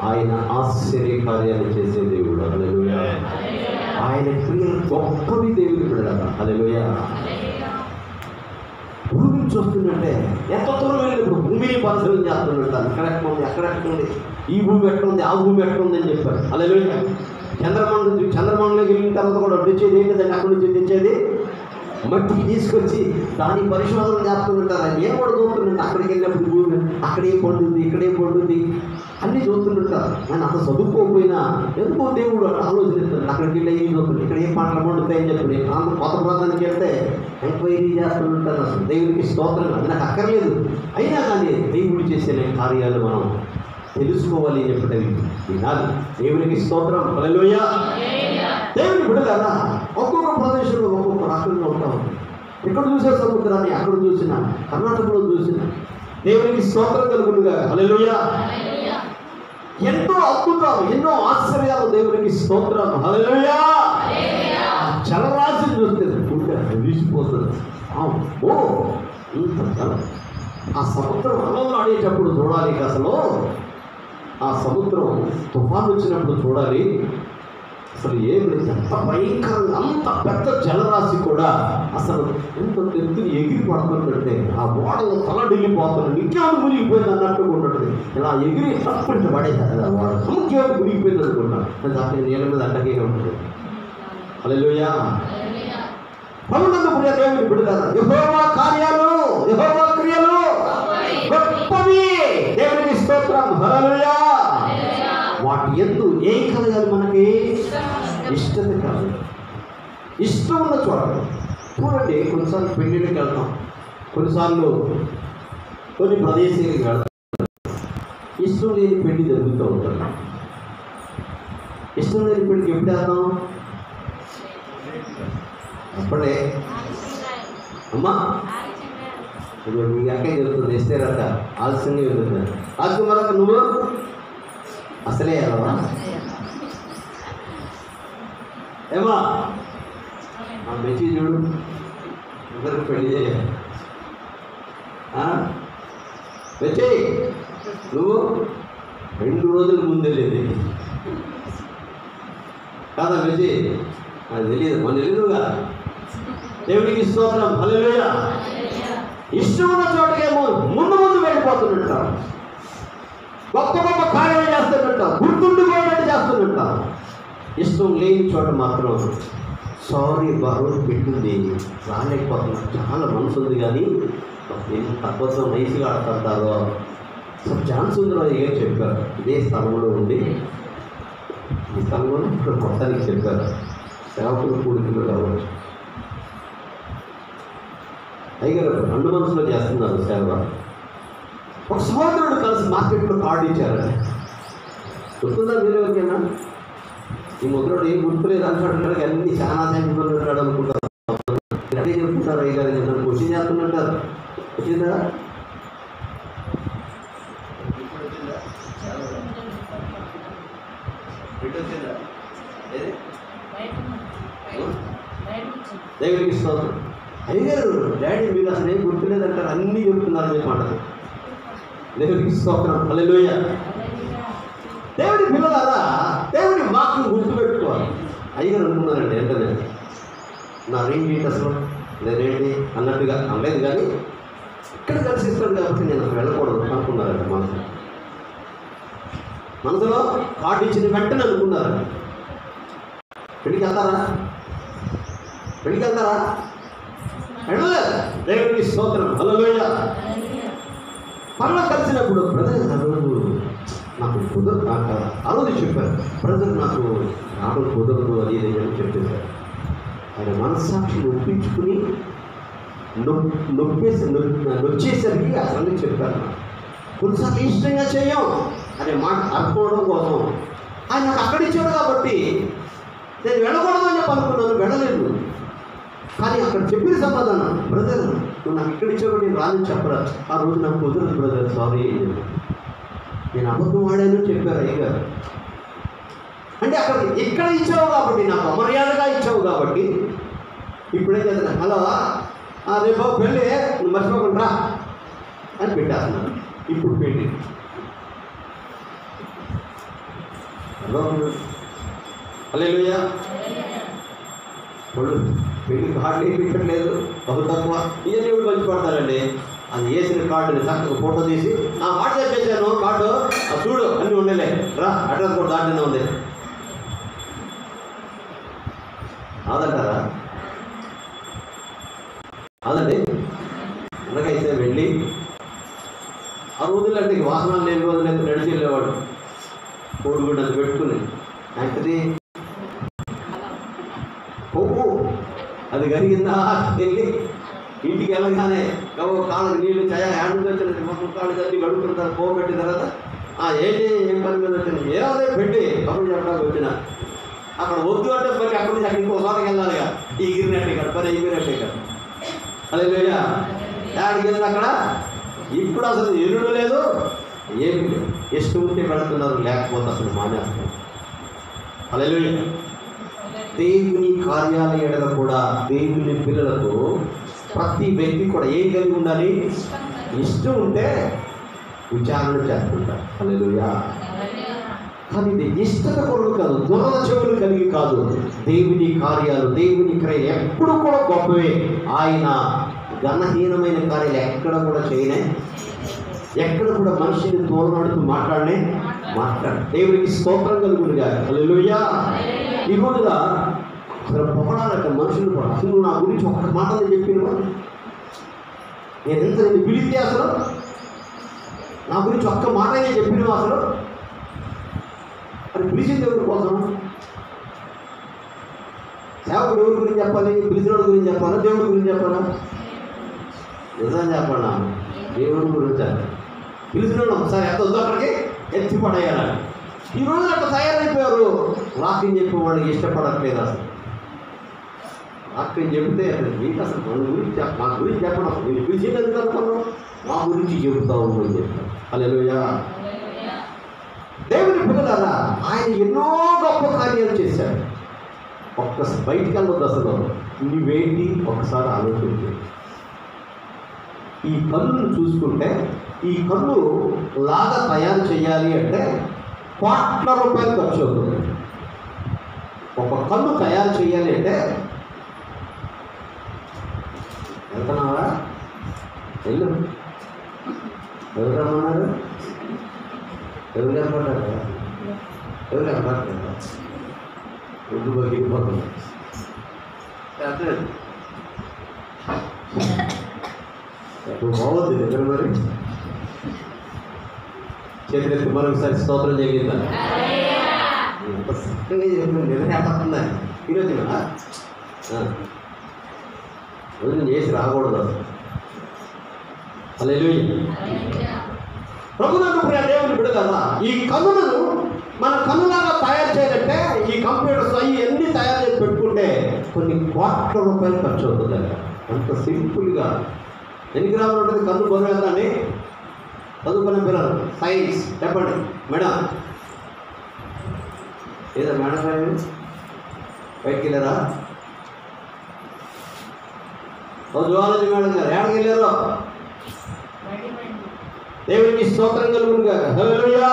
ఆయన ఆశ్చర్య కార్యాలు చేసే దేవుడు. హల్లెలూయా. ఆయన క్రియలు గొప్పవి దేవుడు బిడ్డలారా. హల్లెలూయా. భూమిని చూస్తుందంటే ఎంత దూరం వెళ్ళినప్పుడు భూమిని పరిశీలన చేస్తుంటాను. ఎక్కడెక్కడ ఉంది, ఎక్కడెక్కడ ఉంది, ఈ భూమి ఎక్కడ ఉంది, ఆ భూమి ఎక్కడ ఉంది అని చెప్పారు. హల్లెలూయా. చంద్రమండలంలోకి వెళ్ళిన తర్వాత కూడా తెచ్చేది ఏంటంటే అక్కడి నుంచి తెచ్చేది మట్టికి తీసుకొచ్చి దాని పరిశోధన చేస్తుంటారు. నేను కూడా చూస్తుంటాను. అక్కడికి వెళ్ళినప్పుడు భూమి అక్కడేం పండుతుంది, ఇక్కడేం పండుతుంది అన్నీ చూస్తుంటారు. నేను అంత చదువుకోకపోయినా ఎందుకో దేవుడు ఆలోచిస్తాను. అక్కడికి వెళ్ళి ఏం చూస్తుంది, ఇక్కడ ఏం పంటలు పండుతాయని చెప్పి కొత్త ప్రాంతానికి వెళ్తే ఎంక్వైరీ చేస్తుంటాను. అసలు దేవుడికి స్తోత్రం. అది నాకు అక్కర్లేదు. అయినా కానీ దేవుడు చేసే కార్యాలు మనం తెలుసుకోవాలి అని చెప్పటవి వినాలి. దేవునికి స్తోత్రం. హల్లెలూయా. దేవుని బిడ్డలారా, ఒక్కొక్క ప్రదేశంలో ఒక్కొక్క రకంగా ఉంటాం. ఇక్కడ చూసే సముద్రాన్ని, అక్కడ చూసిన, కర్ణాటకలో చూసిన. దేవునికి స్తోత్రం కలుగునుగా. హల్లెలూయా. ఎంతో అద్భుతాలు, ఎన్నో ఆశ్చర్యాలు దేవునికి స్తోత్రం. హల్లెలూయా. జలరాశిని చూస్తే వీసిపోతుంది. ఓ ఇంత జలం. ఆ సముద్రం అలలు ఆడేటప్పుడు చూడాలి. అసలు ఆ సముద్రం తుఫాను వచ్చినప్పుడు చూడాలి. అసలు ఏం లేదు, ఎంత భయంకరంగా, అంత పెద్ద జలరాశి కూడా అసలు ఎంత ఎత్తు ఎగిరి పడుతుందంటే ఆ ఓడలో తలడిల్లిపోతుంది, ఇంకేమైనా మునిగిపోయింది అన్నట్టుగా ఉంటుంది. ఇలా ఎగిరి తప్పంటే పడేది ఆ ఓడ, ఇంకేమైనా మునిగిపోయింది అనుకుంటాను. దాని నీళ్ళ మీద అడ్డకే ఉంటుంది. హల్లెలూయా. ప్రభునందు దేవుని బిడ్డలారా, యెహోవా కార్యాలు, యెహోవా క్రియలు గొప్పవి. దేవునికి స్తోత్రం. హల్లెలూయా. వాటి యందు ఏం కలగాలి? మనకి ఇష్టత కాదు. ఇష్టం ఉన్న చోట చూడండి. కొన్నిసార్లు పెళ్ళిళ్ళకి వెళ్తాం, కొన్నిసార్లు కొన్ని ప్రదేశాలకు వెళ్తాం. ఇష్టం లేని పెళ్లి జరుగుతూ ఉంటుంది. ఇష్టం లేని పెళ్లికి ఎప్పుడు వెళ్తాం? అప్పుడే అమ్మా మీ అక్కే చెప్తుంది, ఇస్తేరట ఆలస్యంగా వెళ్తుంది. ఆలస్యం వల్ల నువ్వు అసలే వెళ్ళవా? ఏమా మెచ్చి చూడు, ఇద్దరు పెళ్లి చేయాలి. మెచ్చి నువ్వు 2 రోజుల ముందే లేదు కాదా మెచ్చి? అది తెలియదు, మన తెలియదుగా. దేవునికి స్తోత్రం. హల్లెలూయా. ఇష్టం ఉన్న చోటకేమో ముందు వెళ్ళిపోతున్నట్టు, గొప్ప గొప్ప కార్యాలు చేస్తున్నట్టు, గుర్తుండిపోయినట్టు చేస్తున్నట్టు. ఇష్టం లేని చోట మాత్రం సారీ బారోజు పెట్టింది రాలేకపోతున్నా, చాలా మనసు ఉంది కానీ తక్కువ నైస్గా ఆడుతుంటారో అసలు ఛాన్స్ ఉందో ఏం చెప్పారు. ఇదే స్థలంలో ఉండి ఈ స్థలంలో ఇప్పుడు మొత్తానికి చెప్పారు. సేవకులు కూడికలు కావచ్చు. అయ్యగారు 2 మనసులో చేస్తున్నారు సేవ. ఒక సహోదరుడు కలిసి మార్కెట్లో కార్డు ఇచ్చారు. గుర్తుందా మీరు ఎవరికైనా? ఈ ముద్రడు ఏం గుర్తులేదు అంటాడు, అన్ని చాలా సంఖ్యలో ఉంటాడు అనుకుంటారు. అదే చెప్తుంటారు అయ్యగారు, నన్ను క్వశ్చన్ చేస్తున్నట్టారు. వచ్చిందా? దేవునికి స్తోత్రం. అయ్యగారు డాడీ మీరు అసలు ఏం గుర్తులేదంటారు, అన్నీ చెప్తున్నారు మీ మాట. దేవునికి స్తోత్రం. హల్లెలూయా. దేవుడి పిల్లలారా, దేవుడి వాక్యం గుర్తుపెట్టుకోవాలి. అయ్యగారు అనుకున్నారండి వెంటనే నా రేంజ్ ఏంటి అసలు లేదేంటి అన్నట్టుగా అనలేదు, కానీ ఇక్కడ దర్శిస్తాడు కాబట్టి నేను అసలు వెళ్ళకూడదు అనుకున్నారంట. మనసులో కార్డు ఇచ్చిన వెంటనే అనుకున్నారండి. పెళ్ళికి వెళ్తారా? వెళ్ళలేదు. దేవుడికి స్తోత్రం. హల్లెలూయా. పనులు కలిసినప్పుడు బ్రదర్ రోజు నాకు కుదరదు, ఆ రోజు చెప్పారు బ్రదర్ నాకు రావడం కుదరదు అది ఇది అని చెప్పేశారు. ఆయన మనస్సాక్షిని ఒప్పించుకుని నొచ్చేసరికి అసలు చెప్పారు. కొన్నిసార్లు ఇష్టంగా చేయం అనే మాట అనుకోవడం కోసం ఆయన నాకు అక్కడ ఇచ్చాడు కాబట్టి నేను వెళ్ళకూడదు అని చెప్పి అనుకున్నాను, వెళ్ళలేదు. కానీ అక్కడ చెప్పిన సమాధానం బ్రదర్ నువ్వు నాకు ఇక్కడ ఇచ్చావు నేను రాదని చెప్పరా, ఆ రోజు నాకు కుదరదు బ్రదర్ సారీ నేను అబద్ధం వాడాను చెప్పారు అయ్యగారు. అంటే అక్కడ ఇక్కడ ఇచ్చావు కాబట్టి నాకు అమర్యాదగా ఇచ్చావు కాబట్టి ఇప్పుడేం చేస్తున్నా హలో రేపు పెళ్ళి నువ్వు మర్చిపోకుండా రా అని పెట్టేస్తున్నాను. ఇప్పుడు పెళ్ళి హల్లెలూయా. వాళ్ళు పెళ్లి కార్డు ఏమి పెట్టలేదు, బహు తక్కువ ఇవన్నీ కూడా మంచి పడతారండి. అది వేసిన కార్డుని చక్కగా ఫోటో తీసి వాట్సాప్ చేశాను కార్డు చూడు అన్నీ ఉండలే రా అడ్రస్ కూడా దాంట్లోనే ఉంది అదంటారా? అదండి. అందుకైతే వెళ్ళి ఆ రోజులు అంటే వాహనాలు లేని రోజులు అయితే నడిచి వెళ్ళేవాడు. కోడిగుడ్డ అది పెట్టుకుని అంటే కొవ్వు అది కరిగిందా వెళ్ళి ఇంటికి వెళ్ళగానే కాళ్ళకి నీళ్ళు హ్యాండ్ వచ్చిన మొత్తం కాళ్ళు చల్లి గడుపుకుంటారు. పోగు పెట్టిన తర్వాత ఏంటి ఏం పని మీద వచ్చింది ఏదో పెట్టి కబుర్లు చెప్పడానికి వచ్చిన అక్కడ వద్దు అంటే మరి అక్కడి నుంచి అక్కడ ఇంకోసారికి వెళ్ళాలిగా ఎగిరినట్టు ఇక్కడ పని ఎగిరినట్టు ఇక్కడ హల్లెలూయా. ఎక్కడికి వెళ్ళిన అక్కడ ఇప్పుడు అసలు ఎరుడు లేదు, ఏమి లేదు. ఇష్టం ఉంటే పెడుతున్నారు, లేకపోతే అసలు మానేస్తున్నారు. హల్లెలూయా. దేవుని కార్యాలయాలలో కూడా దేవుని పిల్లలకు ప్రతి వ్యక్తి కూడా ఏం కలిగి ఉండాలి? ఇష్టం ఉంటే విచారణ చేస్తుంటారు. హల్లెలూయా. కానీ ఇది ఇష్టత కొరకు కాదు, దురదచెవులు కలిగి కాదు. దేవుని కార్యాలు, దేవుని క్రియలు ఎప్పుడు కూడా గొప్పవే. ఆయన ఘనహీనమైన కార్యాలు ఎక్కడ కూడా చేయనే, ఎక్కడ కూడా మనిషిని తోలనాడుతూ మాట్లాడు. దేవునికి స్తోత్రం కలుగునుగా. హల్లెలూయా. ఈ రోజుగా అసలు పొగడాలట మనుషులు కూడా. అసలు నువ్వు నా గురించి ఒక్క మాట చెప్పిన నేను ఎంత నేను పిలిస్తే అసలు నా గురించి ఒక్క మాట చెప్పిన అసలు అది పిలిచింది ఎవరి కోసం? సేవకుడు ఎవరి గురించి చెప్పాలి? పిలిచినోడి గురించి చెప్పాలా, దేవుడి గురించి చెప్పాలా? నిజం చెప్పాలా? దేవుడి గురించి. పిలిచినోడు ఒకసారి ఎంత వద్దు అక్కడికి ఎత్తి పడేయాలి. ఈ రోజు అట్లా తయారైపోయారు. వాక్యం చెప్పేవాడికి ఇష్టపడట్లేదు. అసలు వాక్యం చెబితే మీకు అసలు మా గురించి చెప్పడం, నేను పిలిచింది ఎందుకు అనుకున్నాను, మా గురించి చెబుతావు అని చెప్పాను. హల్లెలూయా. దేవుని పిల్లలారా, ఆయన ఎన్నో గొప్ప కార్యాలు చేశాడు. ఒక్కసారి బయటికి వెళ్ళొద్దు. అసలు నువ్వేంటి ఒకసారి ఆలోచించు. ఈ కన్నును చూసుకుంటే, ఈ కన్ను లాగా తయారు చేయాలి అంటే కోట్ల రూపాయలు ఖర్చు అవుతుంది. ఒక కన్ను తయారు చేయాలి అంటే వెళ్తున్నావా? వెళ్ళు. ఎవరు రమ్మన్నారు? ఎవరు లేకపోతారు? ఎవరు లేకపోతారు? ఒడ్డు బగిపోతుంది. బాగుంది దగ్గర. మరి చేతులెత్తి మరొకసారి స్తోత్రం జరిగిందా? ఎంత చక్కగా చెప్పిన నిలబడుతుందా ఈరోజు? రోజు చేసి రాకూడదు అసలు. హల్లెలూయా. ప్రభునందు ప్రియ దేవుని బిడ్డలారా, ఈ కన్నులను మన కన్నులాగా తయారు చేయాలంటే ఈ కంప్యూటర్స్ అవి ఎన్ని తయారు చేసి పెట్టుకుంటే కొన్ని కోట్ల రూపాయలు ఖర్చు అవుతుంది. అంత సింపుల్గా. ఎన్ని గ్రాములు ఉంటుంది కన్ను? బరువు ఎంత అండి? చదువుకునే పిల్లలు సైన్స్ చెప్పండి మేడం. ఏదో మేడం గారు బయటికి వెళ్ళారా? జువాలజీ మేడం గారు ఎక్కడికి వెళ్ళారు? దేవునికి స్తోత్రం కలుగునుగా. హల్లెలూయా.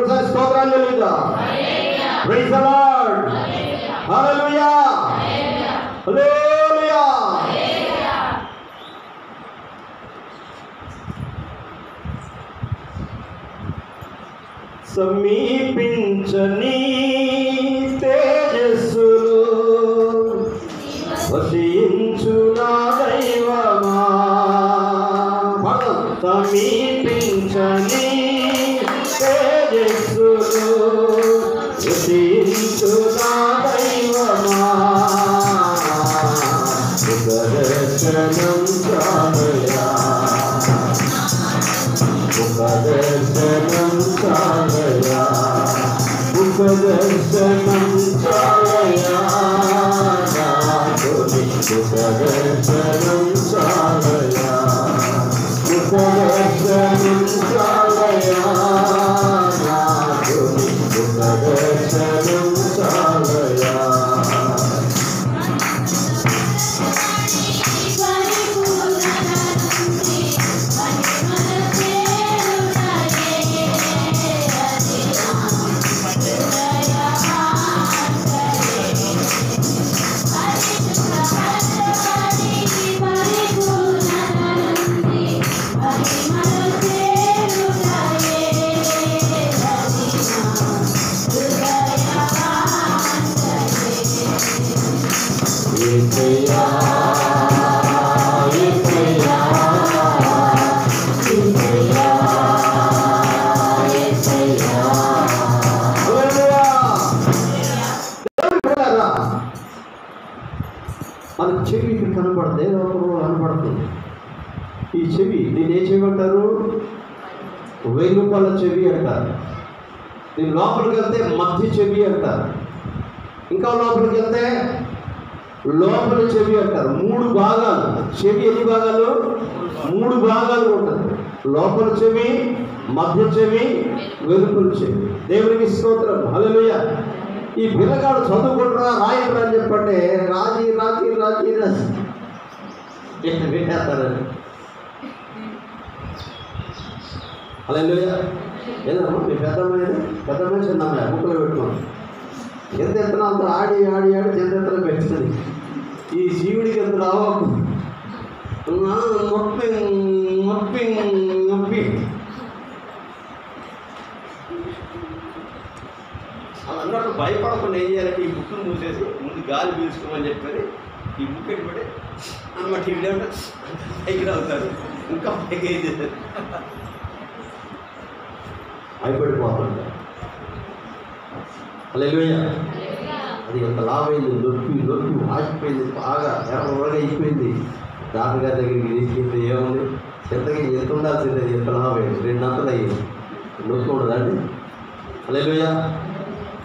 ఒకసారి స్తోత్రాలు కలుగుతా. Praise the Lord. Hallelujah. Hallelujah. సమీపించని తేజస్సులు వసించు నా దైవమా. సమీపించని తేజస్సులు వసించు నా దైవమా. దర్శనం చాలయా, దర్శనం చాలయా, దర్శనం చాలయా, దర్శనం చాలయా, దర్శనం చాలయా, దర్శనం చాలయా. మనకు చెవి ఇక్కడ కనపడదే, కనపడుతుంది. ఈ చెవి దీన్ని ఏ చెవి అంటారు? 1000 రూపాయల చెవి అంటారు. దీని లోపలికి వెళ్తే మధ్య చెవి అంటారు. ఇంకా లోపలికి వెళ్తే లోపల చెవి అంటారు. 3 భాగాలు. చెవి ఎన్ని భాగాలు? 3 భాగాలు ఉంటుంది. లోపల చెవి, మధ్య చెవి, వెలుపల చెవి. దేవునికి స్తోత్రం. హల్లెలూయా. ఈ పిల్లగాడు చదువుకుంటారా రాయకురా అని చెప్పంటే రాజీ రాజీ రాజీ రాజీ పెట్టేస్తారని. హల్లెలూయా. ఏదమ్మా మీ పెద్దమ్మాయి చిన్నమ్మాయి బుక్కలో పెట్టుకోండి. ఎంత ఎత్తనాలతో ఆడి ఆడి ఆడి చెంతెత్తలు పెట్టింది. ఈ శివుడికి ఎంత రావో నొప్పి నొప్పి నొప్పి. అన్నట్టు భయపడకుండా ఏం చేయాలంటే ఈ బుక్ను మూసేసి ముందు గాలి పీల్చుకోమని చెప్పని ఈ బుక్ పెట్టుబడి అన్నమాట. టీవీ పైకి అవుతారు, ఇంకా పైకి ఏం చేస్తారు, భయపడిపోతుంటారు. హల్లెలూయా. అది ఎంత లాభైంది, నొప్పి నొప్పి ఆగిపోయింది, బాగా ఎర్రగా అయిపోయింది. డాక్టర్ గారి దగ్గరికి తీసుకెళ్తే ఏముంది, ఎంతగా ఎంత ఉండాల్సింది, ఎంత లాభైంది, 2 అంతలు అయ్యింది. నొప్పి ఉండదండి. హల్లెలూయా.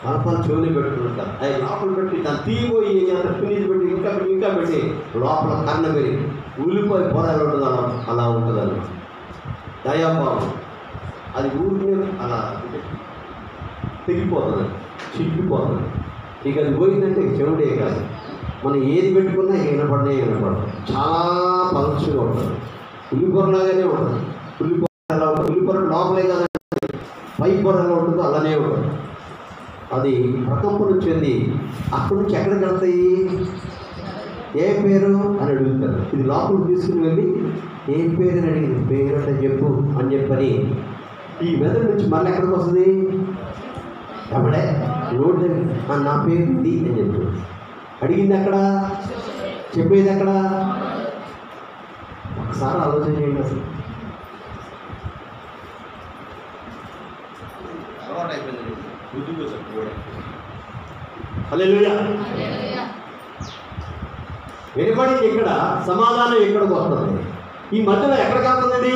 పాపాలు చెవులు పెట్టుకుంటారు. అవి లోపల పెట్టి దాన్ని తీయబోయి అంత ఫినిష్ పెట్టి ఇంకా ఇంకా పెట్టి లోపల కన్న పెరిగి ఉల్లిపోయి పొరాలు ఉంటుంది. అలా ఉంటుంది అన్నమాట. దయాభావం అది ఊరికే అలా తెగిపోతుంది, చిక్కిపోతుంది. ఇక అది పోయిందంటే చెవుడే కాదు, మనం ఏది పెట్టుకున్నా ఇక వినపడదు. చాలా పలుచుగా ఉంటుంది. ఉల్లిపొరలాగానే ఉంటుంది. ఉల్లిపొర లోపలే కదండి, పై పొరలో ఉంటుందో అలానే ఉంటుంది. అది ప్రకంపన చెంది అక్కడి నుంచి ఎక్కడికి వెళ్తాయి, ఏ పేరు అని అడుగుతారు. ఇది లోపలికి తీసుకుని వెళ్ళి ఏ పేరు అని అడిగింది. పేరు అంటే చెప్పు అని చెప్పని ఈ మెదడు నుంచి మళ్ళీ ఎక్కడికి వస్తుంది, ఎప్పుడే రోడ్డు నా పేరు ఇది అని చెప్పి అడిగింది. ఎక్కడ చెప్పేది ఎక్కడ? ఒకసారి ఆలోచన చేయండి. అసలు అలవాటు అయిపోయింది. హల్లెలూయా. వినబడింది ఇక్కడ, సమాధానం ఎక్కడికి వస్తుంది? ఈ మధ్యలో ఎక్కడికి వస్తుందండి?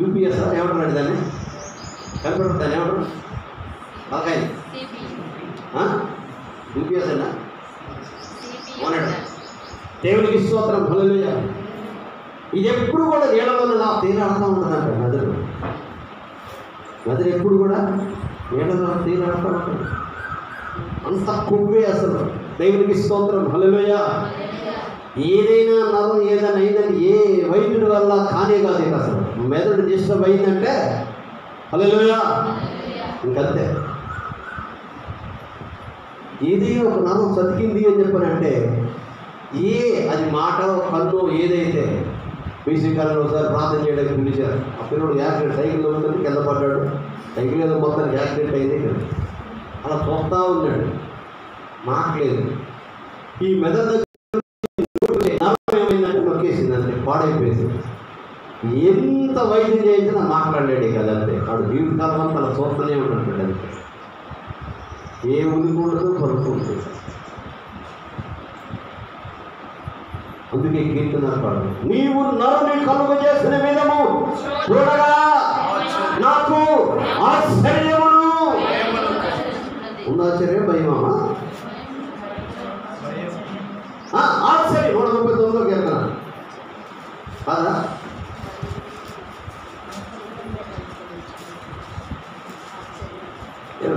యూపీఎస్ ఏమంటున్నాడు దాన్ని? కంప్యూటర్ దాన్ని ఏమంటారు? బాగా యూపీఎస్ అయినా అవునాడు. దేవునికి స్తోత్రం. హల్లెలూయా. ఇది ఎప్పుడు కూడా నీళ్ళలో నా తేలాడుతూ ఉంటుందంట. మెదడు ఎప్పుడు కూడా నీళ్ళలో తేలాడుతూ ఉంటుంది. అంత కొవ్వే అసలు. దేవునికి స్తోత్రం. హల్లెలూయా. ఏదైనా నరం ఏదైనా అయిందని ఏ వైద్యుడి వల్ల కానే కాదు. ఇక అసలు మెదడు డిస్టర్బ్ అయిందంటే హల్లెలూయా ఇంకంతే. ఏది ఒక నరం చతికింది అని చెప్పానంటే అది మాట కన్ను ఏదైతే బీసీ కాలంలో ఒకసారి ప్రార్థన చేయడానికి పిలిచారు. ఆ పిల్లడు యాక్సిడెంట్ సైకిల్లో ఉంటుంది, కింద పడ్డాడు. సైకిల్ ఏదో మొత్తానికి యాక్సిడెంట్ అయింది. అలా చూస్తూ ఉన్నాడు, మాట్లేదు. ఈ మెదడు ఏమైందంటే నొక్కేసింది, అంతే పాడైపోయింది. ఎంత వైద్యం చేయించినా మాట్లాడలేడు కదంతే. వాడు జీవితకాలం అంతా అలా చూస్తూనే ఉంటాడు. అంతే ఏ ఉనికి ఉండదు, పలుకుంటుంది. అందుకే కీర్తన పాడు, నీవు నరుని కలుగ చేసిన విధము చూడగా నాకు ఆశ్చర్యమును. ఆశ్చర్యం భయమా? ఆశ్చర్యం 139 కీర్తన కాదా?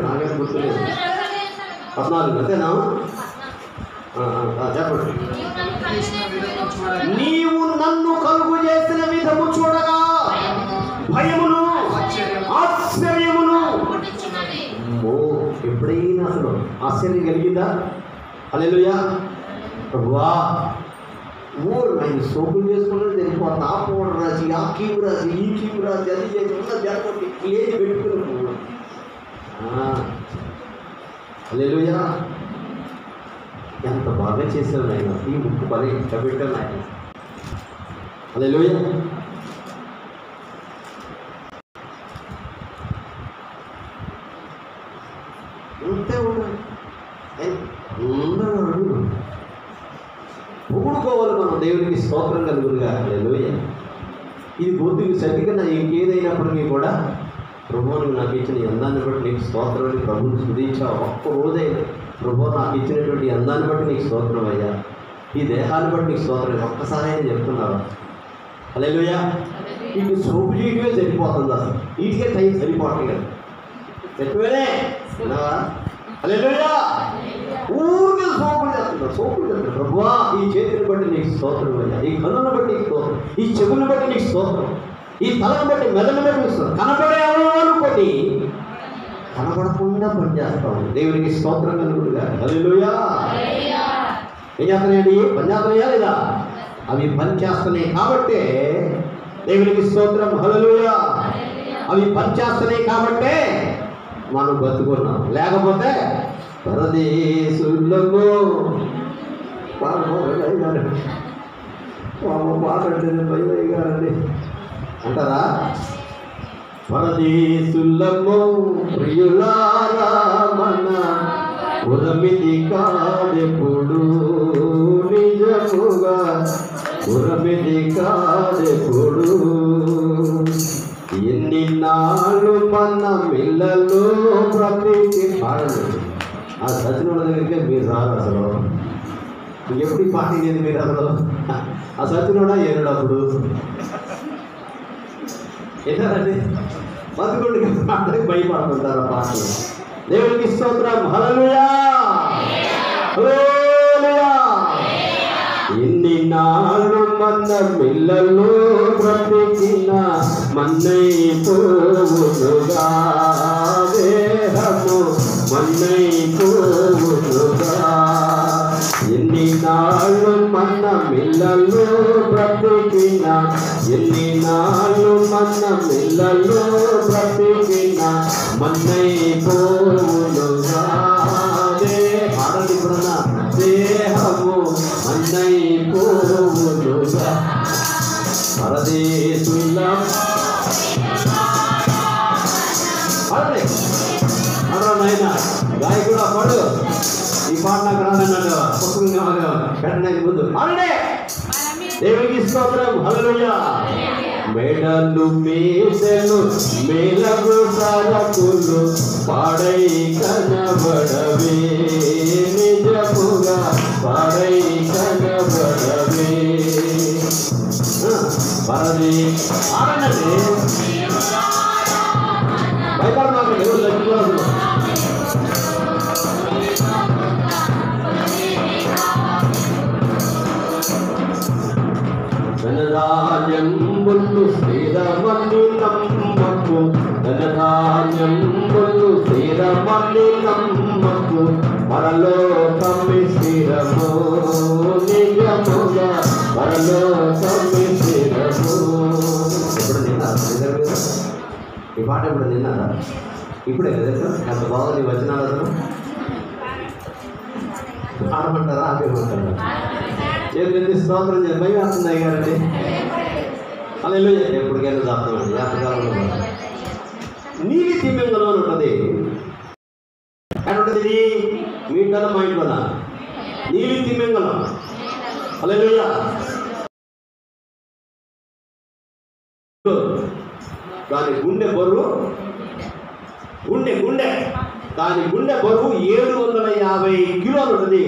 నాగేశ్వర గుర్తులేదు. 14 అంతేనా? చెప్పండి. నీవు నన్ను కలుగు చేసిన విధము చూడగా భయమును ఆశ్చర్యమును. ఎప్పుడైనా అసలు ఆశ్చర్యం కలిగిందా? హల్లెలూయా. ప్రభువా ఆయన సోకులు చేసుకున్నది తెలిపోతుంది. ఆ పౌడర్ రాసి, ఆ కీము రాసి, ఈ కీము రాసి, అది చేసి ఉన్న జరగొట్టి ఏది పెట్టుకుని. హల్లెలూయా. ఎంత బాగా చేశాను ఆయన. ఈ ముక్కు పని పెట్టాను ఆయన. హల్లెలూయా. అంతే ఉండాలి. అందరూ పొగుడుకోవాలి మనం. దేవునికి స్తోత్రం కలుగునుగా. హల్లెలూయా. ఇది బుద్ధికి సరిగ్గా ఇంకేదైనప్పటికీ కూడా ప్రభువుని నాకు ఇచ్చిన అందాన్ని బట్టి నీకు స్తోత్రాన్ని ప్రభువుని స్తుతించావు. ఒక్క రోజైనా ప్రభు నాకు ఇచ్చినటువంటి అందాన్ని బట్టి నీకు స్తోత్రం అయ్యా, ఈ దేహాన్ని బట్టి నీకు స్తోత్రం. ఒక్కసారి అని చెప్తున్నావా? హల్లెలూయా. ఇటు సోపు చేయటమే సరిపోతుంది, అసలు వీటికే టైం సరిపోవట్లేదు. ఎక్కువనే విన్నావా? హల్లెలూయా. ఊరికే సోపులు చేస్తున్నారు. ప్రభువా ఈ చేతిని బట్టి నీకు స్తోత్రం అయ్యా, ఈ కన్నును బట్టి నీకు స్తోత్రం, ఈ చెవులను బట్టి నీకు స్తోత్రం, ఈ తలను బట్టి మెదడును బట్టి నీకు స్తోత్రం. కనబడే అవయవాలు కొన్ని కనబడకుండా పనిచేస్తాం. దేవునికి స్తోత్రం కలుగుతుందిగా. హల్లెలూయా. ఏం చేస్తున్నాయండి? పని చేస్తున్నాయా లేదా? అవి పని చేస్తున్నాయి కాబట్టే దేవునికి స్తోత్రం. హల్లెలూయా. అవి పని చేస్తున్నాయి కాబట్టే మనం బతుకున్నాం. లేకపోతే పరదేశులలో మాట్లాడితే భయ్య గారండి అంటారా? పరదేశులము ప్రియులారా మన ఉరమిది కాదెప్పుడు, నిజముగా ఉరమిది కాదెప్పుడు. ఎన్ని నాళ్ళు మన పిల్లలు ప్రతికి పాడలేదు. ఆ సచినుల దగ్గరికి మీరు రారు అసలు. ఎప్పుడు పాట లేదు మీరు అసలు. ఆ సచినుడా ఏనుడప్పుడు ఏంటండి బతుకుండి పాటకి భయపడుతుంటారు ఆ పాటలు. దేవునికి స్తోత్రం. హల్లెలూయా. హల్లెలూయా. ఎన్ని నాళ్ళు మన పిల్లలు బ్రతికిన మన్నైపోవునుగా, దేహము మన్నైపోవునుగా. ఎన్ని నాళ్ళు మన పిల్లలు బ్రతికిన, ఎన్ని నాళ్ళు మన పిల్లలు బ్రతికిన మన్నైపోవునుగా. పాడండి ఇప్పుడన్నా. దేహము మన్నైపోవునుగా. పరదేశుల నాయన గాయకుడు పాడు. ఈ పాట నాకు రాదన్నాడు. పెట్టడానికి ముందు పాడండి. దేవునికి స్తోత్రం. హల్లెలూయా. మెడలు మీసెలు మేలకు సరకులు పాడై కనబడవే, నిజముగా పాడై కనబడవే. పరది ఆడండి. భయపడ నాకు దేవుడు లక్ష్మీ ధనధాన్యంబులు స్థిరమని నమ్మకు, ధనధాన్యంబులు స్థిరమని నమ్మకు. పరలోకమి స్థిరము, నిజముగా పరలోకమి స్థిరము. ఇప్పుడు నిన్నారా? ఈ పాట ఇప్పుడు నిన్నారా? ఇప్పుడే కదా ఎంత బాగుంది వచనాలు. అసలు పాడమంటారా ఆపేయమంటారా? చేతులెత్తి స్తోత్రం చేసి భయం వస్తున్నాయి గారండి. హల్లెలూయా. ఎప్పటికైనా దాస్తామండి. జాతకాలంలో నీలి తిమ్మింగలో ఉంటుంది. ఎక్కడుంటుంది ఇది? మీ ఇంట్లో మా ఇంట్లోనా? నీలి తిమ్మింగలం. హల్లెలూయా. దాని గుండె బరువు దాని గుండె బరువు 750 కిలోలు ఉంటుంది.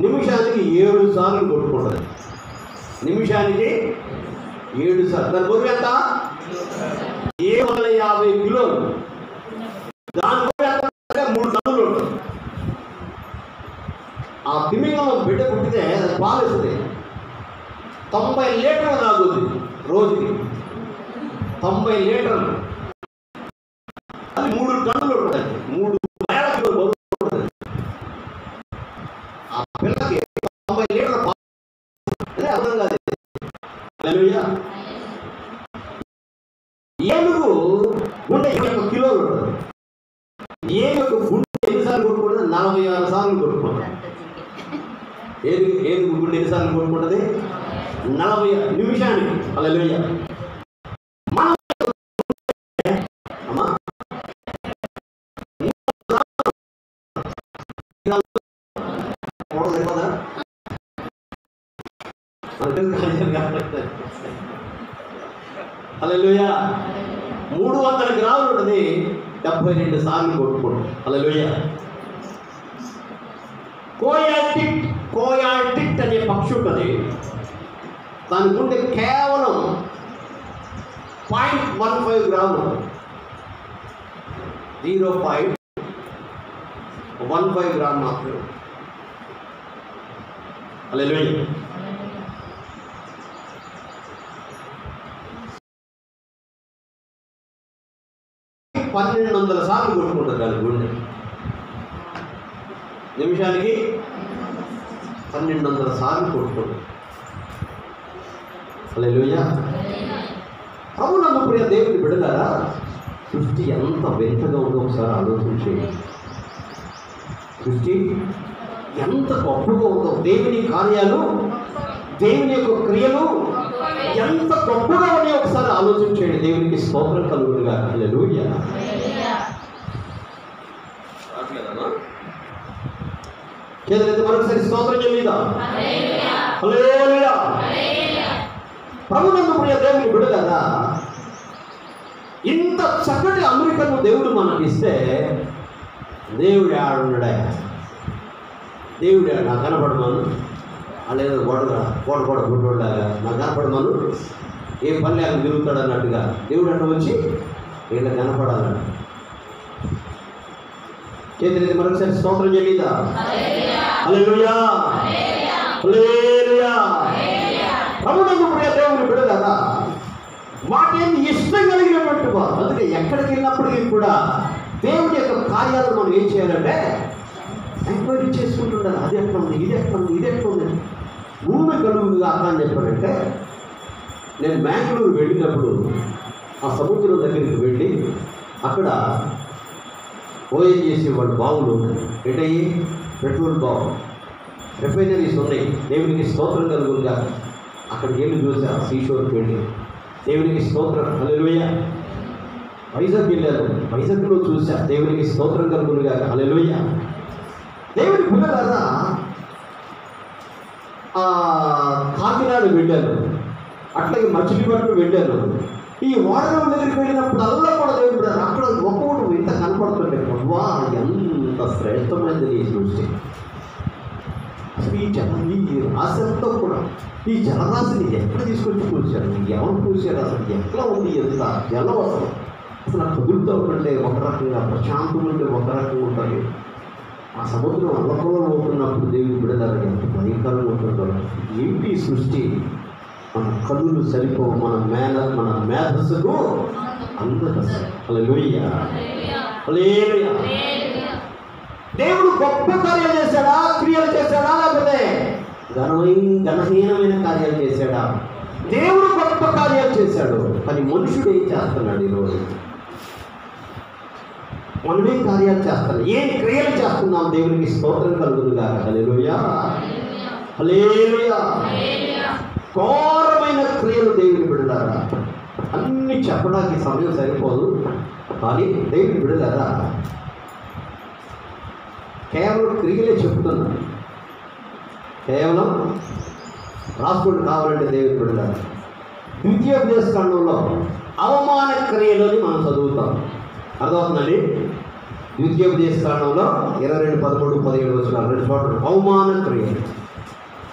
నిమిషానికి 7 సార్లు కొట్టుకుంటుంది. నిమిషానికి 7 సార్లు. దాని బరువు ఎంత? 750 కిలోలు. దాని బరువు ఎంత? 3 టన్నులు ఉంటుంది. ఆ తిమింగలం బిడ్డ పుట్టితే అది పాలిస్తుంది. 90 లీటర్లు తాగుతుంది రోజుకి. 90 లీటర్లు. అది 3 టన్నులు ఉంటుంది. 3,000 కిలోలు బరువు ఉంటుంది. ఆ పిల్లకి 90 లీటర్ల పాలు అర్థం కాదు. హల్లెలూయా. ఏనుగు గుండె 20 కిలోలు ఉంటుంది. ఏనుగు గుండె ఎన్నిసార్లు కొట్టుకుంటుంది? 46 సార్లు కొట్టుకుంటుంది. ఏనుగు గుండె ఎన్నిసార్లు కొట్టుకుంటుంది? 40 నిమిషానికి. హల్లెలూయా. హల్లెలూయా. 300 గ్రాములు ఉంటుంది. 72 సార్లు కొట్టుకోండి. హల్లెలూయా. కోయాల్టిట్ అనే పక్షి ఉంటుంది. దానికి ఉండే కేవలం 0.15 గ్రాములు, 0.15 గ్రామ్ మాత్రమే. హల్లెలూయా. $1200 సార్లు కొట్టుకుంటుంది దాని గుండె. నిమిషానికి 1200 సార్లు కొట్టుకుంటుంది. హల్లెలూయా. ప్రభునందు ప్రియ దేవుని బిడ్డలారా, సృష్టి ఎంత వింతగా ఉందో ఒకసారి ఆలోచించేయండి. సృష్టి ఎంత గొప్పగా ఉందో, దేవుని కార్యాలు, దేవుని యొక్క క్రియలు ఎంత గొప్పగా ఉన్నాయో ఒకసారి ఆలోచించేయండి. దేవునికి స్తోత్రం కలుగునుగా. హల్లెలూయా. చేతులైతే మరొకసారి స్తోత్రం చెల్లిద్దాం. హల్లెలూయా. ప్రభునందు ప్రియ దేవుని బిడ్డలారా, ఇంత చక్కటి అమెరికను దేవుడు మనకి ఇస్తే, దేవుడు ఆడున్నాడా? దేవుడు నాకు కనపడమను, లేదా గోడ గుడ్డోళ్ళలాగా నాకు కనపడమను, ఏ పని లేక తిరుగుతాడు అన్నట్టుగా దేవుడు అట్లా వచ్చి వీళ్ళ కనపడాలని. చేతులైతే మరొకసారి స్తోత్రం చెల్లిద్దా. హల్లెలూయా. హల్లెలూయా. ప్రభునందు ప్రియ దేవుని బిడ్డలారా, వాటిని ఇష్టం కలిగినటువంటి వారు. అందుకే ఎక్కడికి వెళ్ళినప్పటికీ కూడా దేవుడి యొక్క కార్యాలను మనం ఏం చేయాలంటే ఎంక్వైరీ చేసుకుంటుండాలి. అది ఎట్లా ఉంది, ఇది ఎట్లా ఉంది, ఇది ఎట్లా ఉంది. భూమి కలుగుగా అని చెప్పారంటే, నేను బెంగళూరు వెళ్ళినప్పుడు ఆ సముద్రం దగ్గరికి వెళ్ళి అక్కడ ఓఎన్జీసీ వాళ్ళు బావులు ఎటయ్యి పెట్రోల్ బావు రిఫైనరీస్ ఉన్నాయి. దేవునికి స్తోత్రం కలుగుగా అక్కడికి వెళ్ళి చూసా. సీషోర్కి వెళ్ళి దేవునికి స్తోత్రం. హల్లెలూయా. వైజాగ్ వెళ్ళాను, వైజాగ్లో చూసా. దేవునికి స్తోత్రం కలుగుగా. హల్లెలూయా. దేవుని పిల్లలారా, కాకినాడ వెళ్ళాను, అట్లాగే మచిలీపట్నం వెళ్ళాను. ఈ వాడరం దగ్గరికి వెళ్ళినప్పుడు అల్లా కూడా దేవుడు అక్కడ ఒక్కొక్కటి ఇంత కనపడుతుంటే, వా ఎంత శ్రేష్టమైనది ఈ సృష్టి. అసలు ఈ రాశంతా కూడా, ఈ జలరాశిని ఎక్కడ తీసుకొచ్చి కూర్చారు, ఎవరు కూర్చారు, అసలు ఎట్లా ఉంది, ఎంత జలం అసలు కుదురుతూ ఉంటే ఒక రకంగా, ప్రశాంతం ఉంటే ఒక రకంగా ఉంటుంది. ఆ సముద్రం అల్లకూలం అవుతున్నప్పుడు దేవుడు బిడదారు ఎంత భయంకరంగా ఉంటుందో. ఏంటి సృష్టి, మన కన్నులు సరిపోవు, మన మేధస్సుకు అందదు. హల్లెలూయా. హల్లెలూయా. దేవుడు గొప్ప కార్యాలు చేశాడా, క్రియలు చేశాడా, లేకపోతే ఘనహీనమైన కార్యాలు చేశాడా? దేవుడు గొప్ప కార్యాలు చేశాడు. కానీ మనుషుడు ఏం చేస్తున్నాడు? ఈరోజు మనమే కార్యాలు చేస్తాం, ఏం క్రియలు చేస్తున్నాం? దేవునికి స్తోత్రం కలుగునుగా. హల్లెలూయా. హల్లెలూయా. ఘోరమైన క్రియలు దేవుని బిడ్డలారా, అన్ని చెప్పడానికి సమయం సరిపోదు. కానీ దేవుని బిడ్డలారా, కేవలం క్రియలే చెప్తున్నాను. కేవలం రాసుకుని కావాలంటే దేవుని బిడ్డలారా, ద్వితీయోపదేశ కాండంలో అవమాన క్రియలని మనం చదువుతాం. అర్థమవుతుందండి? ద్వితీయోపదేశ కాండంలో 22, 13, 17 వచనాలు 2 చోట్ల అవమాన క్రియలు.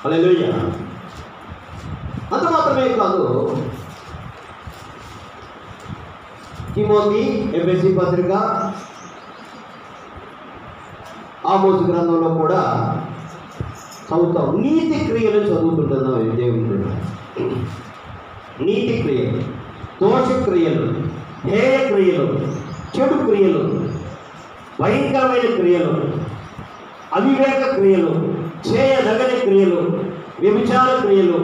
హల్లెలూయా. అంత మాత్రమే కాదు, తిమోతి ఎఫెసీ పత్రిక, ఆమోసు గ్రంథంలో కూడా చదువుతాం. నీతి క్రియలు చదువుతుంటున్నాం. దేవుని నీతి క్రియలు, దోష క్రియలు, హేయ క్రియలు, చెడు క్రియలు, భయంకరమైన క్రియలు, అవివేక క్రియలు, చేయదగని క్రియలు, వ్యభిచార క్రియలు,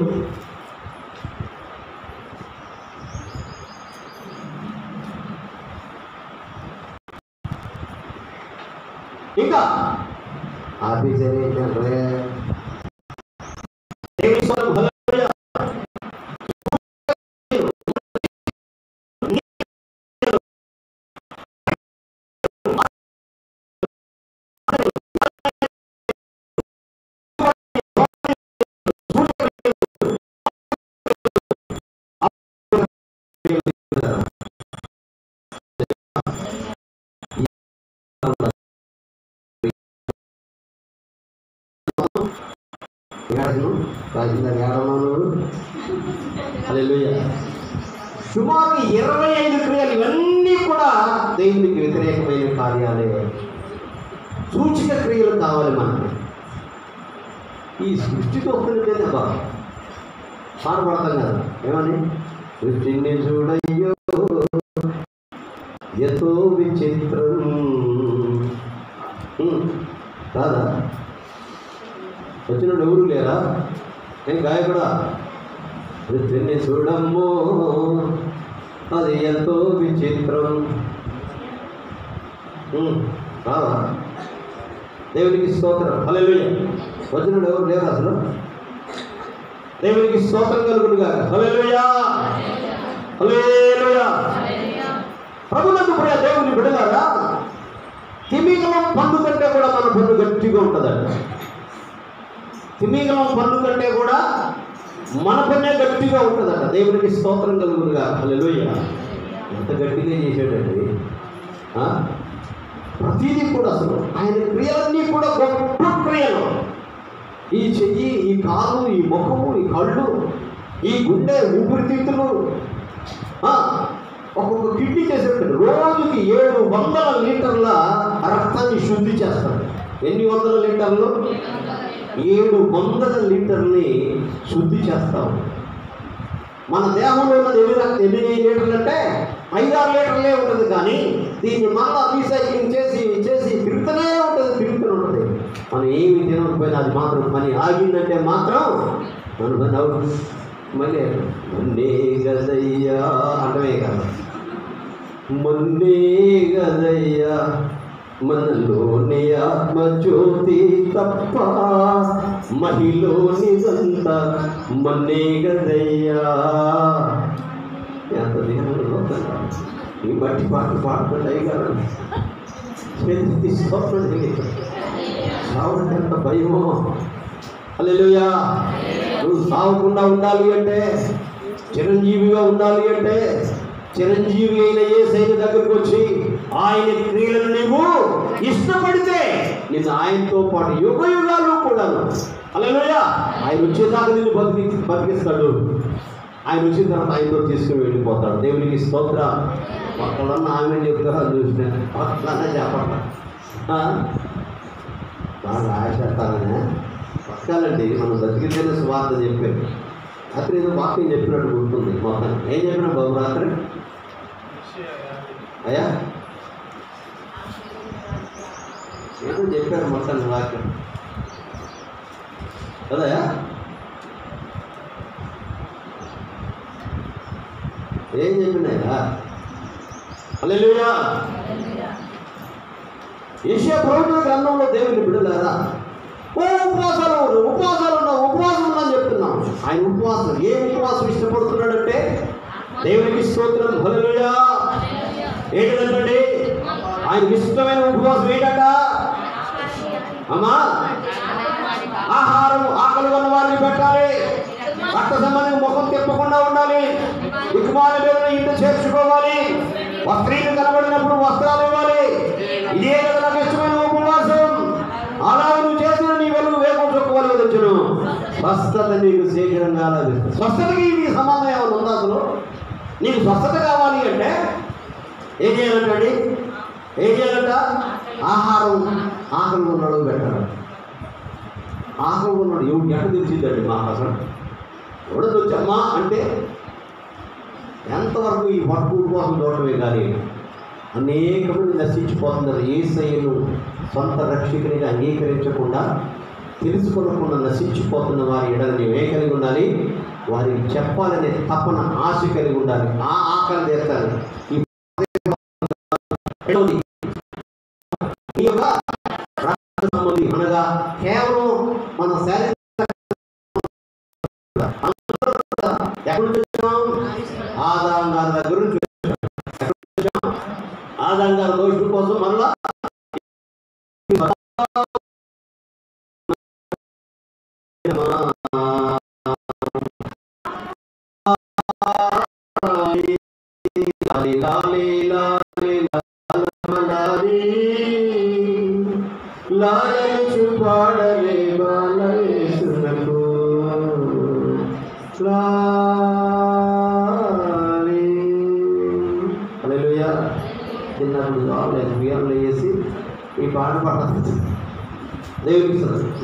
ఇంకా ఆఫీసర్ ఏడను రాజుగారు ఏడన్నాను. హల్లెలూయా. సుమారు 25 క్రియలు ఇవన్నీ కూడా దేవునికి వ్యతిరేకమైన కార్యాలే. సూచిక క్రియలు కావాలి మనకు. ఈ సృష్టికి వస్తుంటేనే బాగా పాడుపడతాం కదా. ఏమని? సృష్టిని చూడయ్యో ఎంతో విచిత్రం కాదా? వచ్చిన ఎవరు లేరా? నేను గాయకుడా, సృష్టిని చూడమ్మో అది ఎంతో విచిత్రం కాదా? దేవునికి స్తోత్రం. హల్లెలూయా. వచ్చిన ఎవరు లేరు అసలు. దేవునికి స్తోత్రం కలుగునుగా. హల్లెలూయా, హల్లెలూయా. ప్రభునందు ప్రియ దేవుని బిడ్డలారా, తిమింగలం పన్ను కంటే కూడా మన పన్ను గట్టిగా ఉంటుందంట. తిమింగలం పన్ను కంటే కూడా మన పన్నే గట్టిగా ఉంటుందంట. దేవునికి స్తోత్రం కలుగునుగా. హల్లెలూయా. ఎంత గట్టిగా చేసాడండి. ప్రతిదీ కూడా అసలు ఆయన క్రియలన్నీ కూడా గొప్ప క్రియలు. ఈ చెయ్యి, ఈ కాలు, ఈ ముఖము, ఈ కళ్ళు, ఈ గుండె, ఊపిరితిత్తులు, ఒక్కొక్క కిడ్నీ చేసేటాడు. రోజుకి 700 లీటర్ల రక్తాన్ని శుద్ధి చేస్తాడు. ఎన్ని వందల లీటర్లు? 700 లీటర్ని శుద్ధి చేస్తాం. మన దేహంలో ఉన్నది ఎన్ని లీటర్లు అంటే 5-6 లీటర్లే ఉంటుంది. కానీ దీన్ని మళ్ళా రీసైక్లింగ్ చేసి చేసి తిరుగుతూనే ఉంటుంది. మనం ఏమి తినకపోయినా అది మాత్రం పని ఆగిందంటే మాత్రం మన పని అవుతుంది. మళ్ళీ మొన్నే గదయ్యా అంటమే కదా. మొన్నే గదయ్యా మనలోని ఆత్మజ్యోతి తప్ప మహిళనిదంతా మొన్నే గదయ్యా. ఎంత దేవుడు ఈ బట్టి పాటలు పాడుకుంటాయి కదా. సావుంటే ఎంత భయమో. హల్లెలూయా. నువ్వు సావకుండా ఉండాలి అంటే, చిరంజీవిగా ఉండాలి అంటే, చిరంజీవి అయిన యేసయ్య దగ్గరకు వచ్చి ఆయన క్రియలను నీవు ఇష్టపడితే నిన్ను ఆయనతో పాటు యుగ యుగాలు కూడా. హల్లెలూయా. ఆయన వచ్చేదాకా నిన్ను బతికిస్తాడు. ఆయన వచ్చిన తర్వాత ఆయనతో తీసుకుని వెళ్ళిపోతాడు. దేవునికి స్తోత్ర. పక్కలన్నా ఆమె చెప్తారా చూసిన పక్కలన్నా చెప్పట బాగా ఆశపడతారనే పక్కాలండి. మనం బతికితేనే సువార్త చెప్పారు. రాత్రి ఏదో వాక్యం చెప్పినట్టు గుర్తుంది. మొత్తం ఏం చెప్పినా బాబు రాత్రి? అయ్యా ఏదో చెప్పారు మొత్తాన్ని వాక్యం కదయా. ఏం చెప్పినాయా? హల్లెలూయా. యెషయా ప్రవక్త గ్రంథంలో దేవుని బిడ్డలారా, ఉపవాసం ఉందని చెప్తున్నాం. ఆయన ఉపవాసం, ఏ ఉపవాసం ఇష్టపడుతున్నాడంటే దేవునికి స్తోత్రం. హల్లెలూయా. ఏంటంటే ఆయనకి ఇష్టమైన ఉపవాసం ఏంటట? అమ్మా, ఆహారం ఆకలి ఉన్న వారిని పెట్టాలి, రక్త సంబంధం ముఖం తిప్పకుండా ఉండాలి, దిక్కుమాల మీద ఇంట చేర్చుకోవాలి, వస్త్రీలు కనబడినప్పుడు వస్త్రాలు ఇవ్వాలి. ఇదే కదా నాకు ఇష్టమైన ఉపవాసం. అలా నువ్వు చేసిన నీ వెలుగు వేగం చొక్కవలు వచ్చును. స్వస్థత నీకు శీఘ్రంగా లభిస్తుంది. స్వస్థతకి నీకు సంబంధం ఏమైనా ఉందా? అసలు నీకు స్వస్థత కావాలి అంటే ఏం చేయాలంటండి? ఏం చేయాలంట? ఆహారం ఆకలి ఉన్నాడు పెట్టాలి. ఆకలి ఉన్నాడు ఎవరు ఎక్కడ తెలిసిందండి? మా అసలు ఎవడో వచ్చమ్మా అంటే ఎంతవరకు ఈ వర్క్ ఉపవాసం చూడటమే కానీ అనేక మంది నశించిపోతున్నారు. యేసయ్యను సొంత రక్షకునిగా అంగీకరించకుండా తెలుసుకోకుండా నశించిపోతున్న వారి ఎడల నీవే కలిగి ఉండాలి. వారికి చెప్పాలనే తపన, ఆశ కలిగి ఉండాలి. ఆ ఆకలి తీర్చాలి. ఈ యొక్క రక్త సంబంధి అనగా కేవలం మన శారీరక ఆదాం గారి దగ్గర నుంచి ఆదాం గారి దోషుల కోసం మళ్ళా లాలచు పాడలే బాలయేసునకు ఈ పాట పాడతారు. దేవుడికి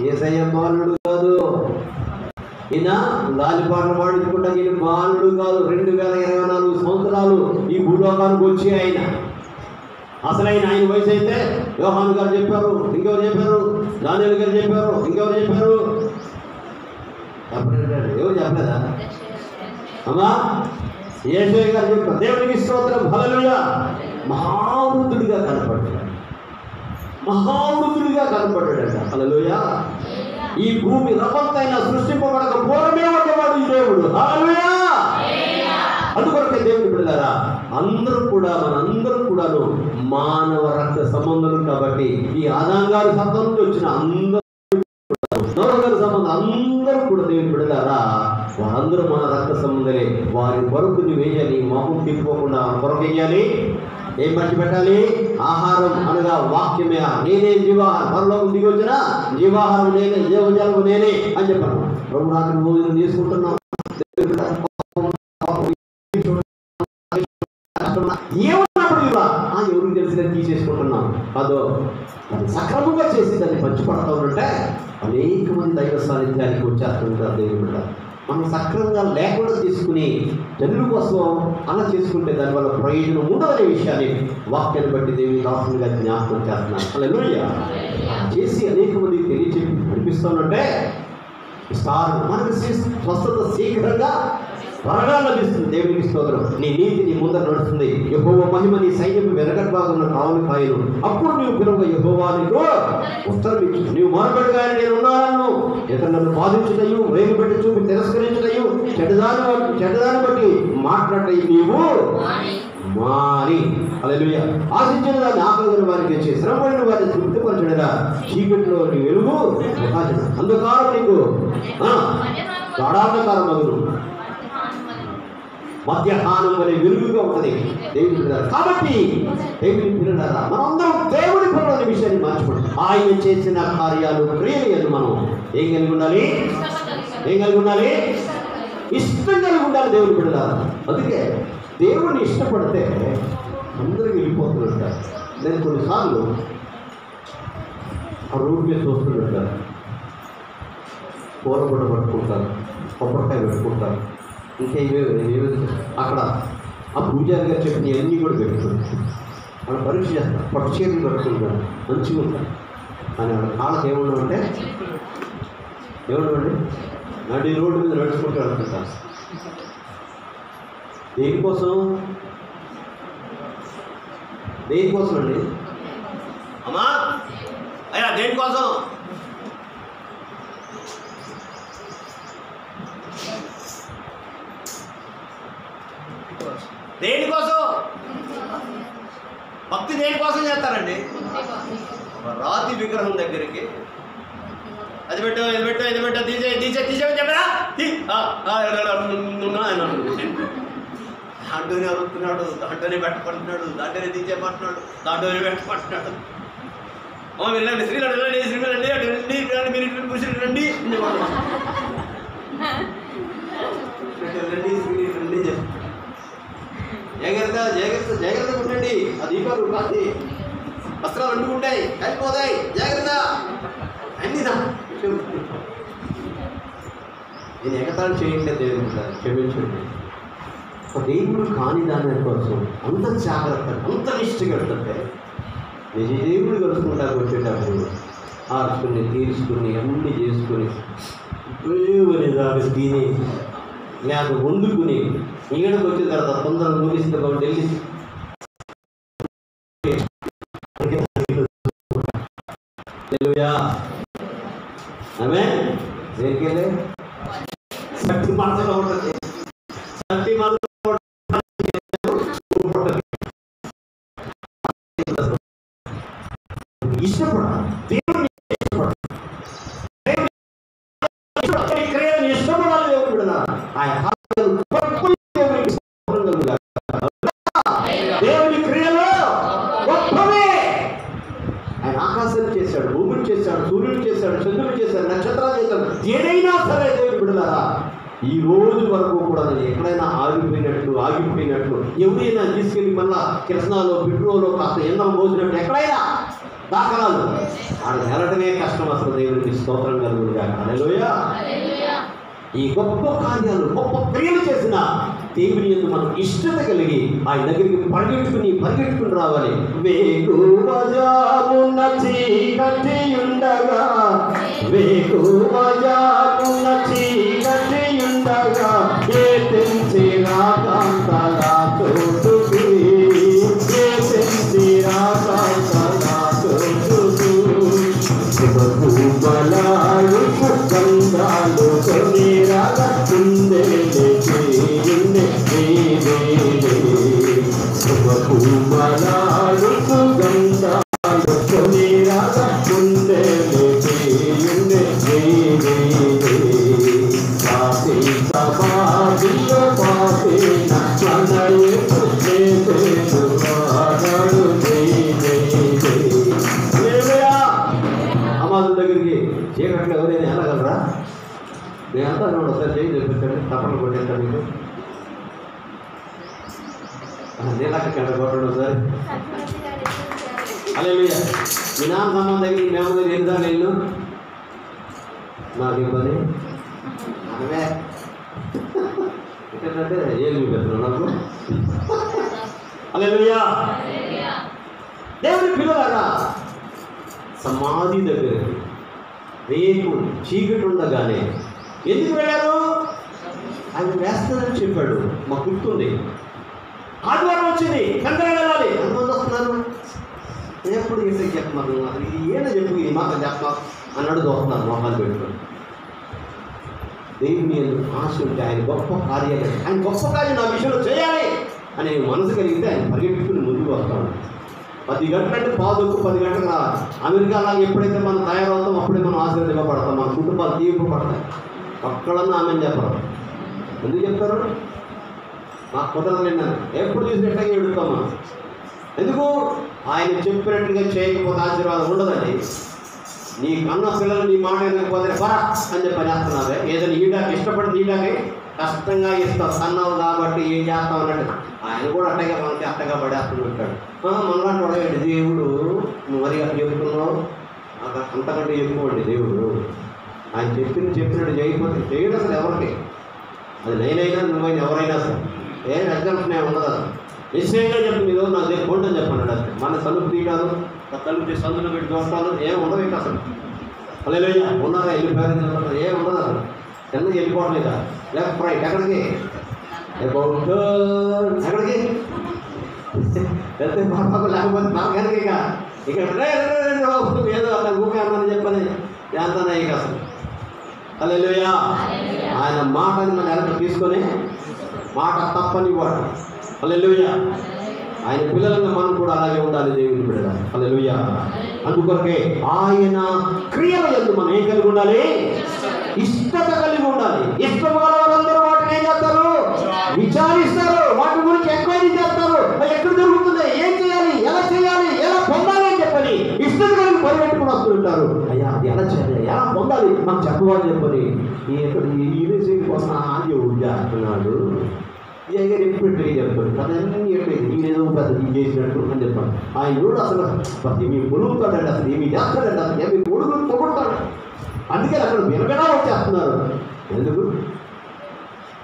యేసయ్య బాలుడు కాదు, ఈయన లాలి పాటలు పాడించుకుంటా ఈయన బాలుడు కాదు. 2024 సంవత్సరాలు ఈ భూలోకానికి వచ్చి ఆయన అసలైన ఆయన వయసు అయితే యోహాను గారు చెప్పారు, ఇంకెవరు చెప్పారు, దానియేలు గారు చెప్పారు, ఇంకెవరు చెప్పారు, ఎవరు చెప్పలేదా అమ్మా? యేసయ్య గారు చెప్పారు. దేవునికి స్తోత్రం, హల్లెలూయా. మహావృద్ధుడిగా కనపడ్డాడు, మహావృద్ధుడిగా కనపడ్డాడట. హల్లెలూయా. ఈ భూమి రవంతైనా సృష్టింపబడక పూర్వమే ఉన్నవాడు ఈ దేవుడు. హల్లెలూయా. అందుకొరకే దేవుడు బిడ్డలారా, అందరూ కూడా మనందరూ కూడాను మానవ రక్త సంబంధులు. కాబట్టి ఈ ఆదాం గారి సంబంధం నుంచి వచ్చిన అందరూ గారి సంబంధం అందరూ కూడా దేవుడు బిడ్డలారా, వారందరూ మన రక్త సంబంధులే. వారి కొరకు నువ్వేయాలి, మొహం తిప్పుకోకుండా కొరకు వేయాలి. ఏం పంచి పెట్టాలి? ఆహారం అనగా వాక్యమే. నేనే జీవాహారం, పరలోకం దిగి వచ్చిన జీవాహారం నేనే, జీవజాలకు నేనే అని చెప్పాను. ప్రభు రాత్రి భోజనం తీసుకుంటున్నాం. ఏమన్నప్పుడు ఎవరికి తెలిసిన తీసేసుకుంటున్నాం. అదో దాన్ని సక్రమంగా చేసి దాన్ని పంచిపడతా ఉంటే అనేక మంది దైవ సాన్నిధ్యానికి వచ్చేస్తుంటారు. దేవుడు మనం సక్రమంగా లేకుండా తీసుకుని జనుల కోసం అలా చేసుకుంటే దానివల్ల ప్రయోజనం ఉండదనే విషయాన్ని వాక్యాన్ని బట్టి దేవుని దాసునిగా జ్ఞాపకం చేస్తున్నాను. హల్లెలూయా. చేసి అనేక మందికి తెలియచేసి నడిపిస్తానంటే మనకి స్వస్థత శీఘ్రంగా త్వరగా లభిస్తుంది. దేవునికి స్తోత్రం. నీ నీతి నీ ముందర నడుస్తుంది. యెహోవా మహిమ నీ సైన్యం వెనకట్బాగున్న కావులు కాయలు. అప్పుడు నీవు పిలువ యెహోవా నీకు ఉత్తరం ఇచ్చు. నీవు మొరపెట్టుగా నేను ఉన్నాను. ఇతరులను బాధించుటయు, వేలు పెట్టి చూపి తిరస్కరించుటయు, చెడ్డదాన్ని బట్టి మాట్లాడటయు నీవు మాని. హల్లెలూయా. ఆశించిన దాన్ని ఆకలిగిన వారికి ఇచ్చి, శ్రమపడిన వారిని తృప్తిపరచడరా. చీకటిలో నీ వెలుగు అంధకారం నీకు గాఢాంధకారం మగును, మధ్యాహ్నం వలె వెలుగుగా ఉన్నది. దేవుని పిల్లలు కాబట్టి దేవుని పిల్లలారా, మనందరం దేవుని పిల్లల విషయాన్ని మార్చుకోండి. ఆయన చేసిన కార్యాలు క్రియలు మనం ఏం కలిగి ఉండాలి? ఏం కలిగి ఉండాలి? ఇష్టం కలిగి ఉండాలి దేవుని పిల్లలారా. అందుకే దేవుడిని ఇష్టపడితే అందరూ వెళ్ళిపోతుంటారు. నేను కొన్నిసార్లు ఆ రోడ్డు మీద చూస్తుంటారు, కూరగొడ్డ పట్టుకుంటారు, కొబ్బరికాయ పెట్టుకుంటారు, ఇంకా అక్కడ ఆ పూజారి గారు చెప్పిన అన్నీ కూడా పెట్టుకుంటారు. వాళ్ళు పరీక్ష చేస్తారు, పట్టు చీరలు కట్టుకుంటారు, మంచిగా ఉంటారు. అని వాళ్ళ కాళ్ళకి ఏముండమంటే ఏముండమండి నడి రోడ్డు మీద నడుచుకుంటూ వెళ్తుంటారు. దేనికోసం? దేనికోసం అండి అమ్మా? అయ్యా దేనికోసం? దేనికోసం? భక్తి దేనికోసం చేస్తారండి? రాతి విగ్రహం దగ్గరికి అది పెట్టు, ఇది పెట్టు, ఇది పెట్టు, తీసేమని చెప్పరా? దాంట్లోనే అరుగుతున్నాడు, దాంట్లోనే పెట్టమంటున్నాడు, దాంట్లోనే తీసేయమంటున్నాడు, దాంట్లోనే పెట్టమంటున్నాడు. మీరు రండి, శ్రీలు రండి, శ్రీలు రండి, అటు రండి, మీరు ఇటు పురుషులు రండి, రండి శ్రీలు రండి. జాగ్రత్త జాగ్రత్త జాగ్రత్తగా ఉండండి. ఆ దీపాలు కాదు, వస్త్రాలు అంటుకుంటాయి, కలిపోతాయి, జాగ్రత్త అన్నీ. నేను ఎగతాళి చేయట్లేదు దేవుడు, క్షమించండి. దేవుడు కాని దాని కోసం అంత జాగ్రత్త, అంత నిష్ఠగా అంటే నిజ దేవుడు కలుసుకుంటాకు వచ్చేటప్పుడు ఆర్చుకుని తీర్చుకుని అన్నీ చేసుకుని దాన్ని తిని లేక వండుకుని ఈడకు వచ్చిన తర్వాత తొందరగా ముగిస్తే కాబట్టి వెళ్ళి ఆమె దేనికెళ్ళే శక్తి మనసులో ఉంటుంది. శక్తి మనసులో ఇష్టపడాలి, దేవుడిని ఇష్టపడాలి. దేవుడు దేవుని క్రియలో గొప్పవే. ఆయన ఆకాశాన్ని చేశాడు, భూమిని చేశాడు, సూర్యుడు చేశాడు, చంద్రుడు చేశాడు, నక్షత్రాలు చేశాడు. ఏదైనా సరే దేవుడు బిడ్డలారా, ఈ రోజు వరకు కూడా ఎక్కడైనా ఆగిపోయినట్లు ఎవరైనా తీసుకెళ్ళి మళ్ళా కిరసనాలో పెట్రోలో కాస్త ఎండలు మోసినట్టు ఎక్కడైనా దాఖలాలు ఆడ వెళ్ళటమే కష్టం. అసలు దేవునికి స్తోత్రం కలుగునుగా. హల్లెలూయా. ఈ గొప్ప కార్యాలు గొప్ప క్రియలు చేసిన దేవుని యందు మనం ఇష్టత కలిగి ఆయన దగ్గరికి పరిగెట్టుకుని రావాలి. వేకువజామున చీకటి ఉండగా ఏ తెంచి రాకాంతలా చోటుకి గంధాలు కొన్ని రాగా అమ్మాదుల దగ్గరికి చీకట్లో ఎవరైనా వెళ్ళగలరా? నేను అంతా ఒకసారి చేయి చూపించండి, తప్పని కొట్టేస్తాను మీకు. నీళ్ళకి కొట్టండి ఒకసారి. హల్లెలూయా. మీ నాన్న సంబంధం దగ్గరికి మేము దగ్గర ఎదురా నేను నాకు ఇబ్బంది అనవే ఏంటంటే ఏం చూపిస్తున్నాను నాకు. హల్లెలూయా. దేవుని పిల్లలారా, సమాధి దగ్గర రేపు చీకటి ఉండగానే ఎందుకు వెళ్ళారు? ఆయన వేస్తానని చెప్పాడు. మాకు గుర్తుంది. ఆదివారం వచ్చింది, కంకర వెళ్ళాలి. ఎంతమంది వస్తున్నారు? ఎప్పుడు ఇంటికి చెప్తున్నారు, ఇది ఏదో చెప్పు, ఈ మాట చెప్తాం అన్నాడు. దోస్తున్నారు మొహాలు పెట్టుకొని. దేవుని ఆశ ఉంటే ఆయన గొప్ప కార్యాలు, ఆయన గొప్ప కార్యం నా విషయంలో చేయాలి అనే మనసు కలిగితే ఆయన పరిగెట్టుకుని ముందుకు వస్తాడు. 10 గంటలంటే 10 గంటలకు రావాలి. అమెరికా అలాగే ఎప్పుడైతే మనం తయారవుతాం అప్పుడే మనం ఆశీర్వదింపబడతాం. మన కుటుంబాలు తీర్పబడతాయి. ఒక్కడన్నా ఆమెను చెప్పరు. ఎందుకు చెప్తారు? నాకు కుదరలేను. ఎప్పుడు చూసినట్టుగా ఎడుతాం మనం. ఎందుకు? ఆయన చెప్పినట్టుగా చేయకపోతే ఆశీర్వాదం ఉండదండి. నీ కన్న పిల్లలు నీ మాట వినకపోతే పరా అని చెప్పి చేస్తున్నావే. ఏదైనా ఈడాకి ఇష్టపడి ఈడాకి కష్టంగా ఇస్తావు, కన్నావు కాబట్టి ఏం చేస్తావు అన్నట్టు ఆయన కూడా అట్టగా మనకి అట్టగా పడేస్తూ ఉంటాడు. మనలాంటి వాడేంటి దేవుడు, నువ్వు మరి అట్లా చెప్తున్నావు, అంతకంటే ఎక్కువ అండి దేవుడు. ఆయన చెప్పినట్టు చేయకపోతే చేయడం అసలు ఎవరికి, అది నేనైనా నువ్వైనా ఎవరైనా సరే ఏం ఎగ్జామ్స్ ఉండదు. అసలు నిశ్చయంగా చెప్పి మీరు నాకు చెప్పండి అని చెప్పన్నాడు. అసలు మన తలుపు తీయడాలు, తలుపు సందులో పెట్టి చూస్తాను ఏం ఉండదు. ఇంకా అసలు హల్లెలూయా. ఉన్నారా వెళ్ళిపోయారు ఏం ఉండదు. అసలు కిందకి వెళ్ళిపోవడం లేదా, లెఫ్ట్ రైట్ ఎక్కడికి ఎక్కడికి వెళ్తే మాకు లేకపోతే మాకు కనుక ఇక్కడ ఏదో అక్కడ ఊకే అన్నని చెప్పని చేస్తానా ఇక అసలు. హల్లెలూయా. ఆయన మాటని మన ఎలక తీసుకొని మాట తప్పని వాడు. హల్లెలూయా. ఆయన పిల్లలను మనం కూడా అలాగే ఉండాలి దేవుని బిడ్డ. హల్లెలూయా. అందుకొరకే ఆయన క్రియల యందు మనం ఏం కలిగి ఉండాలి? ఇష్టత కలిగి ఉండాలి. ఇష్టం గల వారందరూ వాటిని ఏం చేస్తారు? విచారిస్తారు. వాటి గురించి ఎంక్వైరీ చేస్తారు. ఎక్కడ జరుగుతుంది, ఏం చేయాలి, ఎలా పొందాలి అని చెప్పని ఇష్టత కలిగి పరిగెట్టుకుని వస్తుంటారు. అయ్యా అది ఎలా చేయాలి, ఎలా పొందాలి మాకు చెప్పవాలి చెప్పని యూనివర్సిటీ కోసం ఆది చేస్తున్నాడు. ఎప్పుడు చెప్తాడు అదన్నీ ఏదో పెద్ద చేసినట్టు అని చెప్పాను. ఆయన చూడు అసలు ఏమి పొలుగుతాడండి, అసలు ఏమి చేస్తాడండి, అసలు ఏమి పొడుగులు పొగుడతాడు. అందుకే అక్కడ వినగడా వచ్చేస్తున్నారు. ఎందుకు?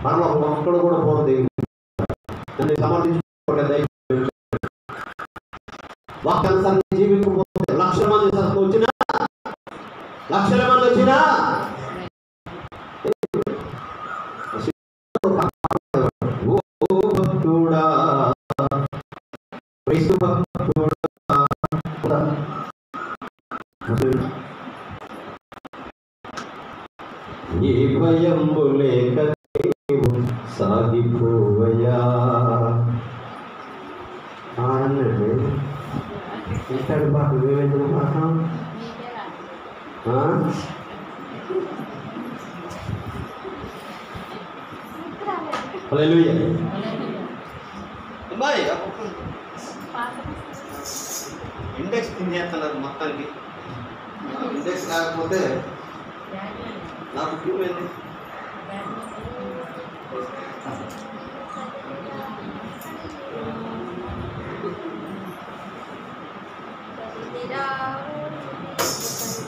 మనం ఒక్కడు కూడా పోతే దాన్ని సమర్థించుకోవడం వాక్యానుసారంగా జీవించకపోతే లక్షల మంది వచ్చినా ఏ భయంబు లేక సాగిపోవయా అన్నట్టు ఇంతటి పాట వేవేంద్ర పాట. హల్లెలూయా. అమ్మాయి ఇండెక్స్ తినేస్తున్నారు మొత్తానికి. ఇండెక్స్ కాకపోతే నాకు చూపింది.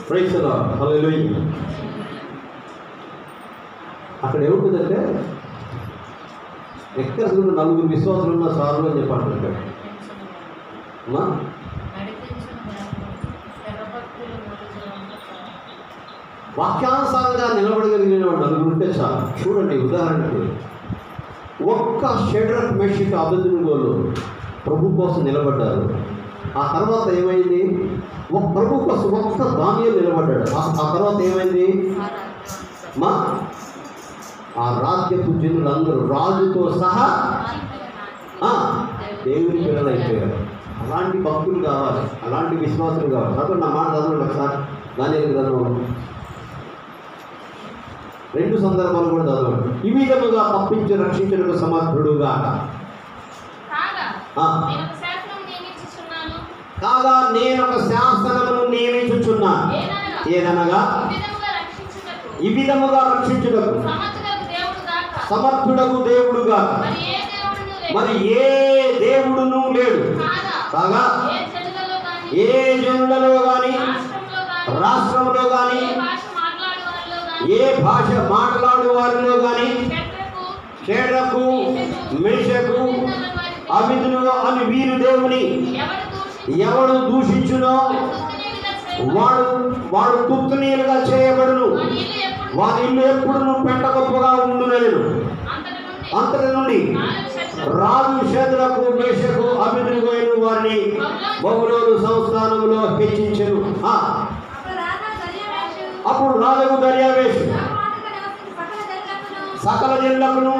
Praise the Lord. హల్లెలూయా. అక్కడ ఏముంటుందంటే ఎక్కడ నలుగురు విశ్వాసులు ఉన్న సార్లు అని చెప్పంటారు. అమ్మా వాక్యానుసారంగా నిలబడగలిగిన నలుగురు ఉంటే చాలు. చూడండి, ఉదాహరణకు ఒక్క షడ్రక్ మెషక్ అబేద్నెగోలు ప్రభు కోసం నిలబడ్డారు. ఆ తర్వాత ఏమైంది? ఒక ప్రభు కోసం ఒక్క దానియేలు నిలబడ్డాడు. ఆ తర్వాత ఏమైంది? ఆ రాజ్యపు జనులందరూ రాజుతో సహా దేవుని పిల్లలు అయిపోయారు. అలాంటి భక్తులు కావాలి, అలాంటి విశ్వాసులు కావాలి. అప్పుడు నా మాట చదవండి ఒకసారి. దానియేలు గ్రంథం 2 సందర్భాలు కూడా చదవండి. ఈ విధముగా తప్పించి రక్షించడానికి సమర్థుడుగా కాగా నేను ఒక శాసనమును నియమించుచున్నాను. ఏదనగా ఈ విధముగా రక్షించుటకు సమర్థుడకు దేవుడుగా మరి ఏ దేవుడును లేడు. కాగా ఏ జనులలో గాని రాష్ట్రంలో గాని ఏ భాష మాట్లాడు వారిలో గాని షడ్రకు మేషకు అబేద్నెగో అని వీరు దేవుని ఎవడు దూషించునో వాడు తుత్తునీయులుగా చేయబడును. వారి ఇల్లు ఎప్పుడు పెంట గొప్పగా ఉండునను. అంతటి నుండి రాజు షద్రకు మేషకు అబేద్నెగో వారిని బబులోను సంస్థానంలో హెచ్చించెను. అప్పుడు రాజు దర్యావేషు సకల జనులకును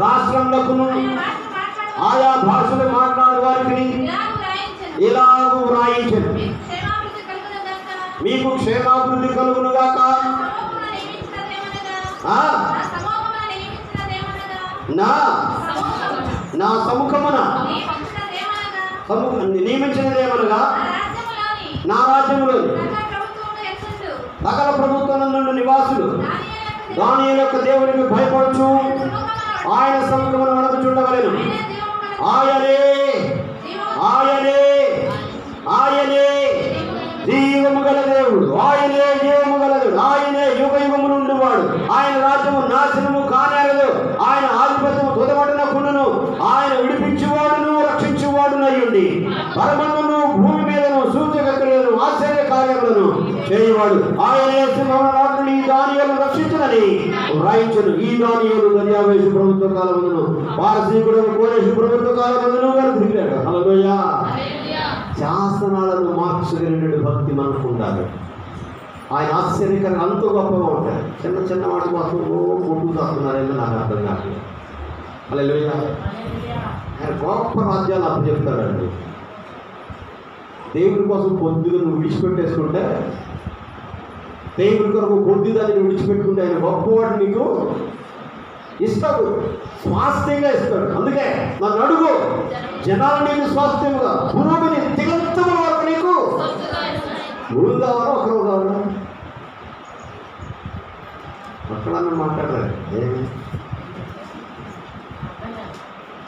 రాష్ట్రములకును ఆయా భాషలు మాట్లాడే వారికి ఇలాగూ వ్రాయించెను. మీకు క్షేమాభివృద్ధి కలుగునుగాక. నా సముఖమున నియమించినదేమనగా నా రాజ్యములో సకల ప్రభుత్వం నుండి నివాసులు దానియేలు యొక్క దేవునికి భయపడుచు ఆయన సముఖమున వణకుచుండవలెను. ఆయనే ఆయనే ఆయనే జీవము గల దేవుడు, ఆయనే జీవము గల దేవుడు, ఆయనే యుగ యుగము నుండి వాడు. ఆయన రాజ్యము నాశనము కానేరదు, ఆయన ఆధిపత్యము తుదమటనకుండును. ఆయన విడిపించువాడును రక్షించువాడునయ్యుండి పరమందును భూమి మీదను సూచకలను ఆశ్చర్య కార్యములను చేయవాడు. ఆయనే సింహముల దానియేలును రక్షించునని వ్రాయించును. ఈ దానియేలు దర్యావేషు ప్రభుత్వ కాలమును పారసీకుడు కోరేషు ప్రభుత్వ కాలమును తిరిగాడు. హల్లెలూయా. శాసనాలను మార్చగలిగిన భక్తి మనకు ఉండాలి. ఆయన ఆశ్చర్యకరంగా అంత గొప్పగా ఉంటాయి. చిన్న చిన్న వాటి కోసం కొట్టు తాకున్నారేమో నాకు అర్థం కాదు. హల్లెలూయా. ఆయన గొప్ప రాజ్యాలు అప్పచెప్తాడండి. దేవుడి కోసం పొద్దుగా నువ్వు విడిచిపెట్టేసుకుంటే, దేవుడి కొరకు పొద్దుదాన్ని విడిచిపెట్టుకుంటే ఆయన గొప్పవాడు నీకు ఇస్తాడు, స్వాస్థ్యంగా ఇస్తాడు. అందుకే నన్ను అడుగు, జనాలు నీకు స్వాస్థ్యముగా భూమిని తిగంతముల వరకు నీకు ఊరు కావాలా ఒకరు కావాలా? అక్కడ మాట్లాడలేదు.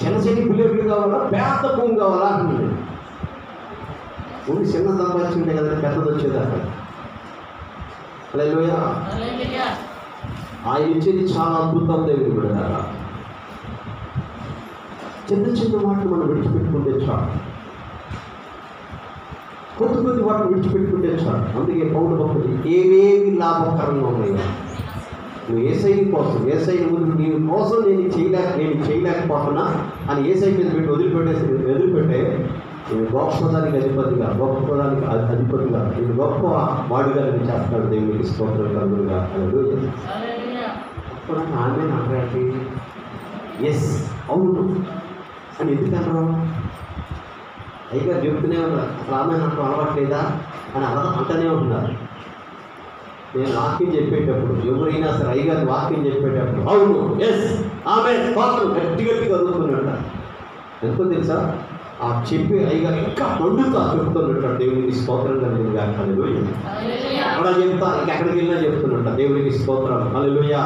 చిన్న చిన్న పిల్లలు కావాలా, పెద్ద భూమి కావాలా అంటుంది. భూమి చిన్న సంపాదించుంటే కదా పెద్దది వచ్చేదాకా. హల్లెలూయా. ఆయన ఇచ్చేది చాలా అద్భుతం. దేవుడు కూడా చిన్న చిన్న వాటిని మనం విడిచిపెట్టుకుంటే చాలు, కొద్ది కొద్ది వాటిని విడిచిపెట్టుకుంటే చాలు. అందుకే పౌలు భక్తుడు ఏవేవి లాభకరంగా ఉన్నాయో నువ్వు ఏసై కోసం, ఏసై ముందు నీ కోసం నేను చేయలేకపోతున్నా అని ఏసై మీద పెట్టి వదిలిపెట్టే నేను గొప్పదానికి అధిపతిగా నేను గొప్ప వాడిగా నేను చేస్తాడు. దేవునికి స్తోత్రం కలుగునుగా. అప్పుడు ఆమె నాకు ఎస్ అవును అని ఎందుకన్నారు? అయ్యగారు చెప్తూనే ఉన్నారు, అసలు ఆమె నాకు అలవాట్లేదా అని అంటనే ఉంటున్నారు. నేను వాక్యం చెప్పేటప్పుడు ఎవరైనా సరే అయ్యగారు వాక్యం చెప్పేటప్పుడు అవును ఎస్ ఆమె పాత్ర గట్టిగా కదులుతున్నట్ట. ఎందుకో తెలుసా? ఆ చెప్పి అయ్యగారు ఇంకా మండుతా చెప్తున్నట్టు దేవునికి స్తోత్రం కలుగునుగా. హల్లెలూయా. అక్కడ చెప్తా, ఇంకెక్కడికి వెళ్ళినా చెప్తున్నట్ట దేవునికి స్తోత్రం. హల్లెలూయా.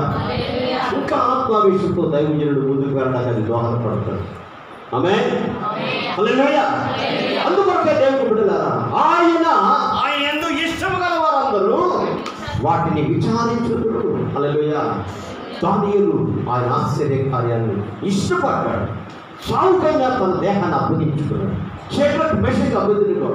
ఇంకా ఆత్మావేశంతో దైవజనుడు ముందుకు వెళ్ళడానికి అది దోహదపడతాడు. ఆమేన్. హల్లెలూయా. అందుకొరకే దేవుని బిడ్డలారా, ఆయన యందు ఇష్టము గల వారందరూ వాటిని విచారించుదురు. హల్లెలూయా. దానియేలు ఆయన ఆశ్చర్య కార్యాన్ని ఇష్టపడ్డాడు. సావుకైనా తన దేహాన్ని అప్పగించుకున్నాడు. షేడ్రక్ మెషక్ అబేద్నెగో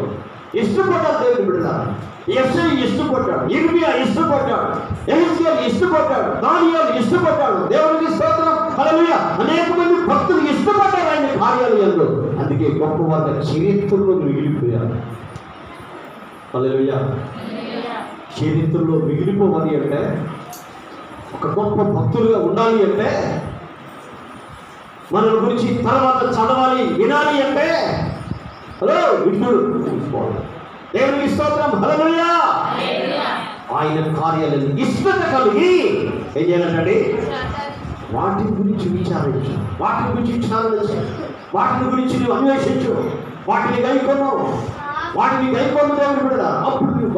ఇష్టపడ్డాడు దేవుని బిడ్డలారా. యెషయా ఇష్టపడ్డాడు, ఇర్మియా ఇష్టపడ్డాడు, యెహెజ్కేలు ఇష్టపడ్డాడు, దానియేలు ఇష్టపడ్డాడు. దేవునికి స్తోత్రం. హల్లెలూయా. అనేక మంది భక్తులు ఇష్టపడ్డారు ఆయన కార్యాలు యందు. అందుకే గొప్ప వారి చరిత్రలో మిగిలిపోయారు. హల్లెలూయా. చరిత్రలో మిగిలిపోవాలి అంటే, ఒక గొప్ప భక్తులుగా ఉండాలి అంటే, మన గురించి తర్వాత చదవాలి వినాలి అంటే, హలో విష్ణుడు తీసుకోవాలి. దేవునికి స్తోత్రం. హల్లెలూయా. ఆయన కార్యాలను ఇష్టత కలిగి ఏం చేయాలంటే వాటి గురించి విచారించు, వాటి గురించి విచారించు, వాటి గురించి నువ్వు అన్వేషించు, వాటిని గైకొను, వాటిని గైకొను దేవుని బిడ్డలా. అప్పుడు నువ్వు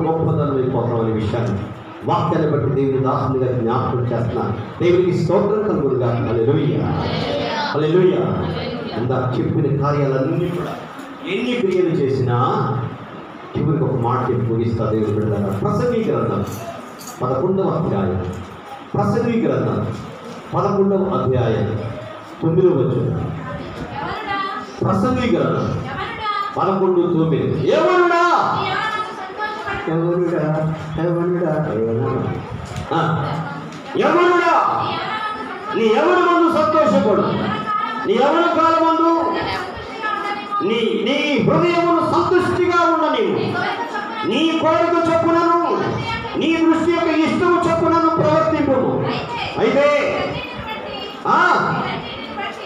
గొప్పదనం అయిపోతావు అనే విషయాన్ని వాక్యాన్ని బట్టి దేవుని దాసునిగా జ్ఞాపకం చేస్తున్నాను. దేవునికి స్తోత్రం కలుగునుగా. హల్లెలూయా. హల్లెలూయా. ఇందాక చెప్పిన కార్యాలన్నీ కూడా ఎన్ని క్రియలు చేసినా చివరికి ఒక మాట చెప్పి ముగిస్తా దేవుని బిడ్డలారా. ప్రసంగి గ్రంథం 11వ అధ్యాయం, ప్రసంగి గ్రంథం 11వ అధ్యాయం 9వ వచనం. ప్రసంగి గ్రంథం 11:9. ఎవరుడా ఎవరుడా ఎవరుడా ఎవరుడా నీ ఎవరి ముందు సంతోషపడు, నీ ఎవరి కాలం ముందు నీ హృదయమును సంతుష్టిగా ఉండని, నీ కోరిక చొప్పునను నీ దృష్టి యొక్క ఇష్టము చొప్పునను ప్రవర్తింపుము. అయితే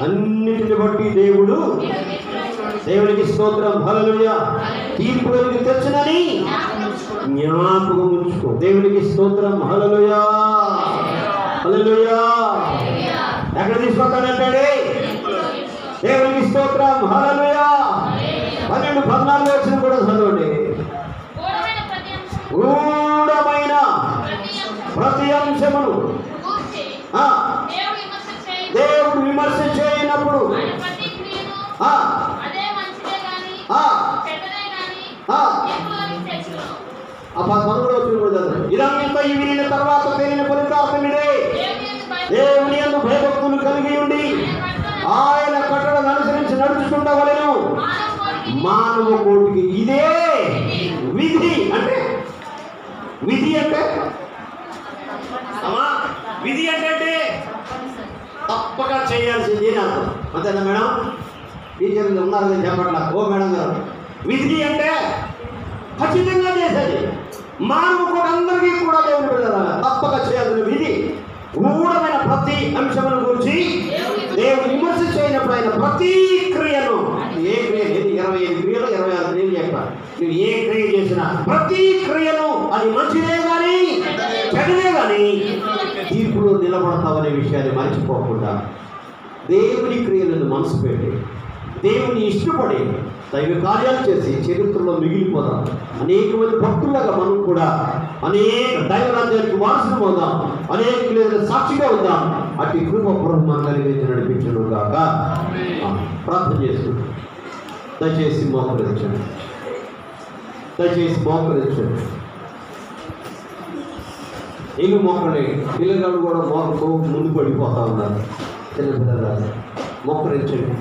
అన్నిటిని బట్టి దేవునికి స్తోత్రం. హల్లెలూయా. తీర్పులోకి తెచ్చునని జ్ఞాపకం ఉంచుకో. దేవునికి స్తోత్రం. హల్లెలూయా. హల్లెలూయా. ఎక్కడ తీసుకొస్తానంటాడే? దేవునికి స్తోత్రం. హల్లెలూయా. 12-14 వచ్చిన కూడా చదవండి. గూఢమైన ప్రతి అంశమును దేవుడు విమర్శ చేయనప్పుడు ఇదంతా ఇవి వినిన తర్వాత తెలియని ఫలితార్థమిదే. దేవుని యందు భయభక్తులు కలిగి ఉండి ఆయన కట్టడను అనుసరించి నడుచుకుంటవలెను. మానవ కోటికి ఇదే విధి. అంటే విధి అంటే విధి అంటే తప్పక చేయాల్సింది నాకు. అంతేనా మేడం? టీచర్లు ఉన్నారు కదా చెప్పట్లా. ఓ మేడం గారు, విధి అంటే ఖచ్చితంగా చేసేది. మానవ కోటి అందరికీ కూడా దేవుని బిడ్డలారా తప్పక చేయాల్సిన విధి. గూఢమైన ప్రతి అంశముల గురించి దేవుడు విమర్శ చేయనప్పుడు ఆయన ప్రతి క్రియను, ఏ క్రియ లేదు, 25 క్రియలు 26 క్రియలు చెప్పాలి. నువ్వు ఏ క్రియ చేసినా ప్రతి క్రియను అది మంచిదే కానీ చెడుదే కానీ తీర్పులో నిలబడతావనే విషయాన్ని మర్చిపోకుండా దేవుని క్రియలను మనసు పెట్టి దేవుని ఇష్టపడి దైవ కార్యాలు చేసి చరిత్రలో మిగిలిపోదాం. అనేక మంది భక్తులుగా మనం కూడా అనేక దైవరాజ్యానికి వారసులు అవుదాం, అనేక సాక్షిగా ఉందాం. అటు కృప ప్రభు కలిగించి నడిపించను కాక ప్రార్థన చేసుకుంటాం. దయచేసి మోకరించండి, దయచేసి మోకరించండి. ఇల్లు మోకలే, పిల్లగాడు కూడా ముందు పడిపోతా ఉన్నారు. చిన్నపిల్లల మోకరించండి,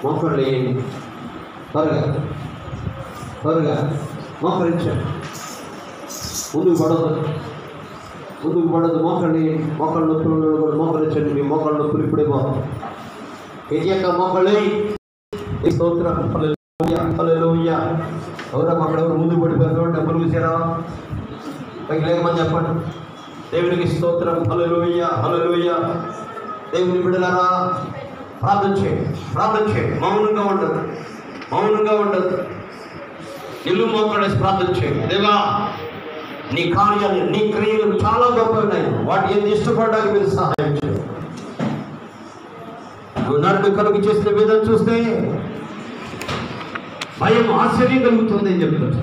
మోకలు త్వరగా త్వరగా మోకరించండి. ముందుకు పడదు, మోకాళ్ళ నొప్పులు కూడా మోకరించండి. మీ మోకాళ్ళ నొప్పులు ఇప్పుడే పోతాం. ఇది యొక్క మోకాళ్ళే స్తోత్రం. హల్లెలూయా. ఎవరో అక్కడెవరు ముందుకు పడిపోయారు, డబ్బులు చూసారా? పైకి లేకమని చెప్పండి. దేవునికి స్తోత్రం. హల్లెలూయా. హల్లెలూయా. దేవుని బిడ్డలారా ప్రార్థన చేయండి. మౌనంగా ఉండదు. ఇల్లు మోకడేసి ప్రార్థన చేయండి. దేవా, నీ కార్యాలు, నీ క్రియలు చాలా గొప్ప ఉన్నాయి. వాటి ఏది ఇష్టపడడానికి మీరు సహాయం చేయండి. నువ్వు నన్ను కలుగు చేసిన విధం చూస్తే భయం, ఆశ్చర్యం కలుగుతుంది అని చెప్తాను.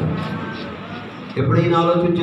ఎప్పుడైనా ఆలోచించే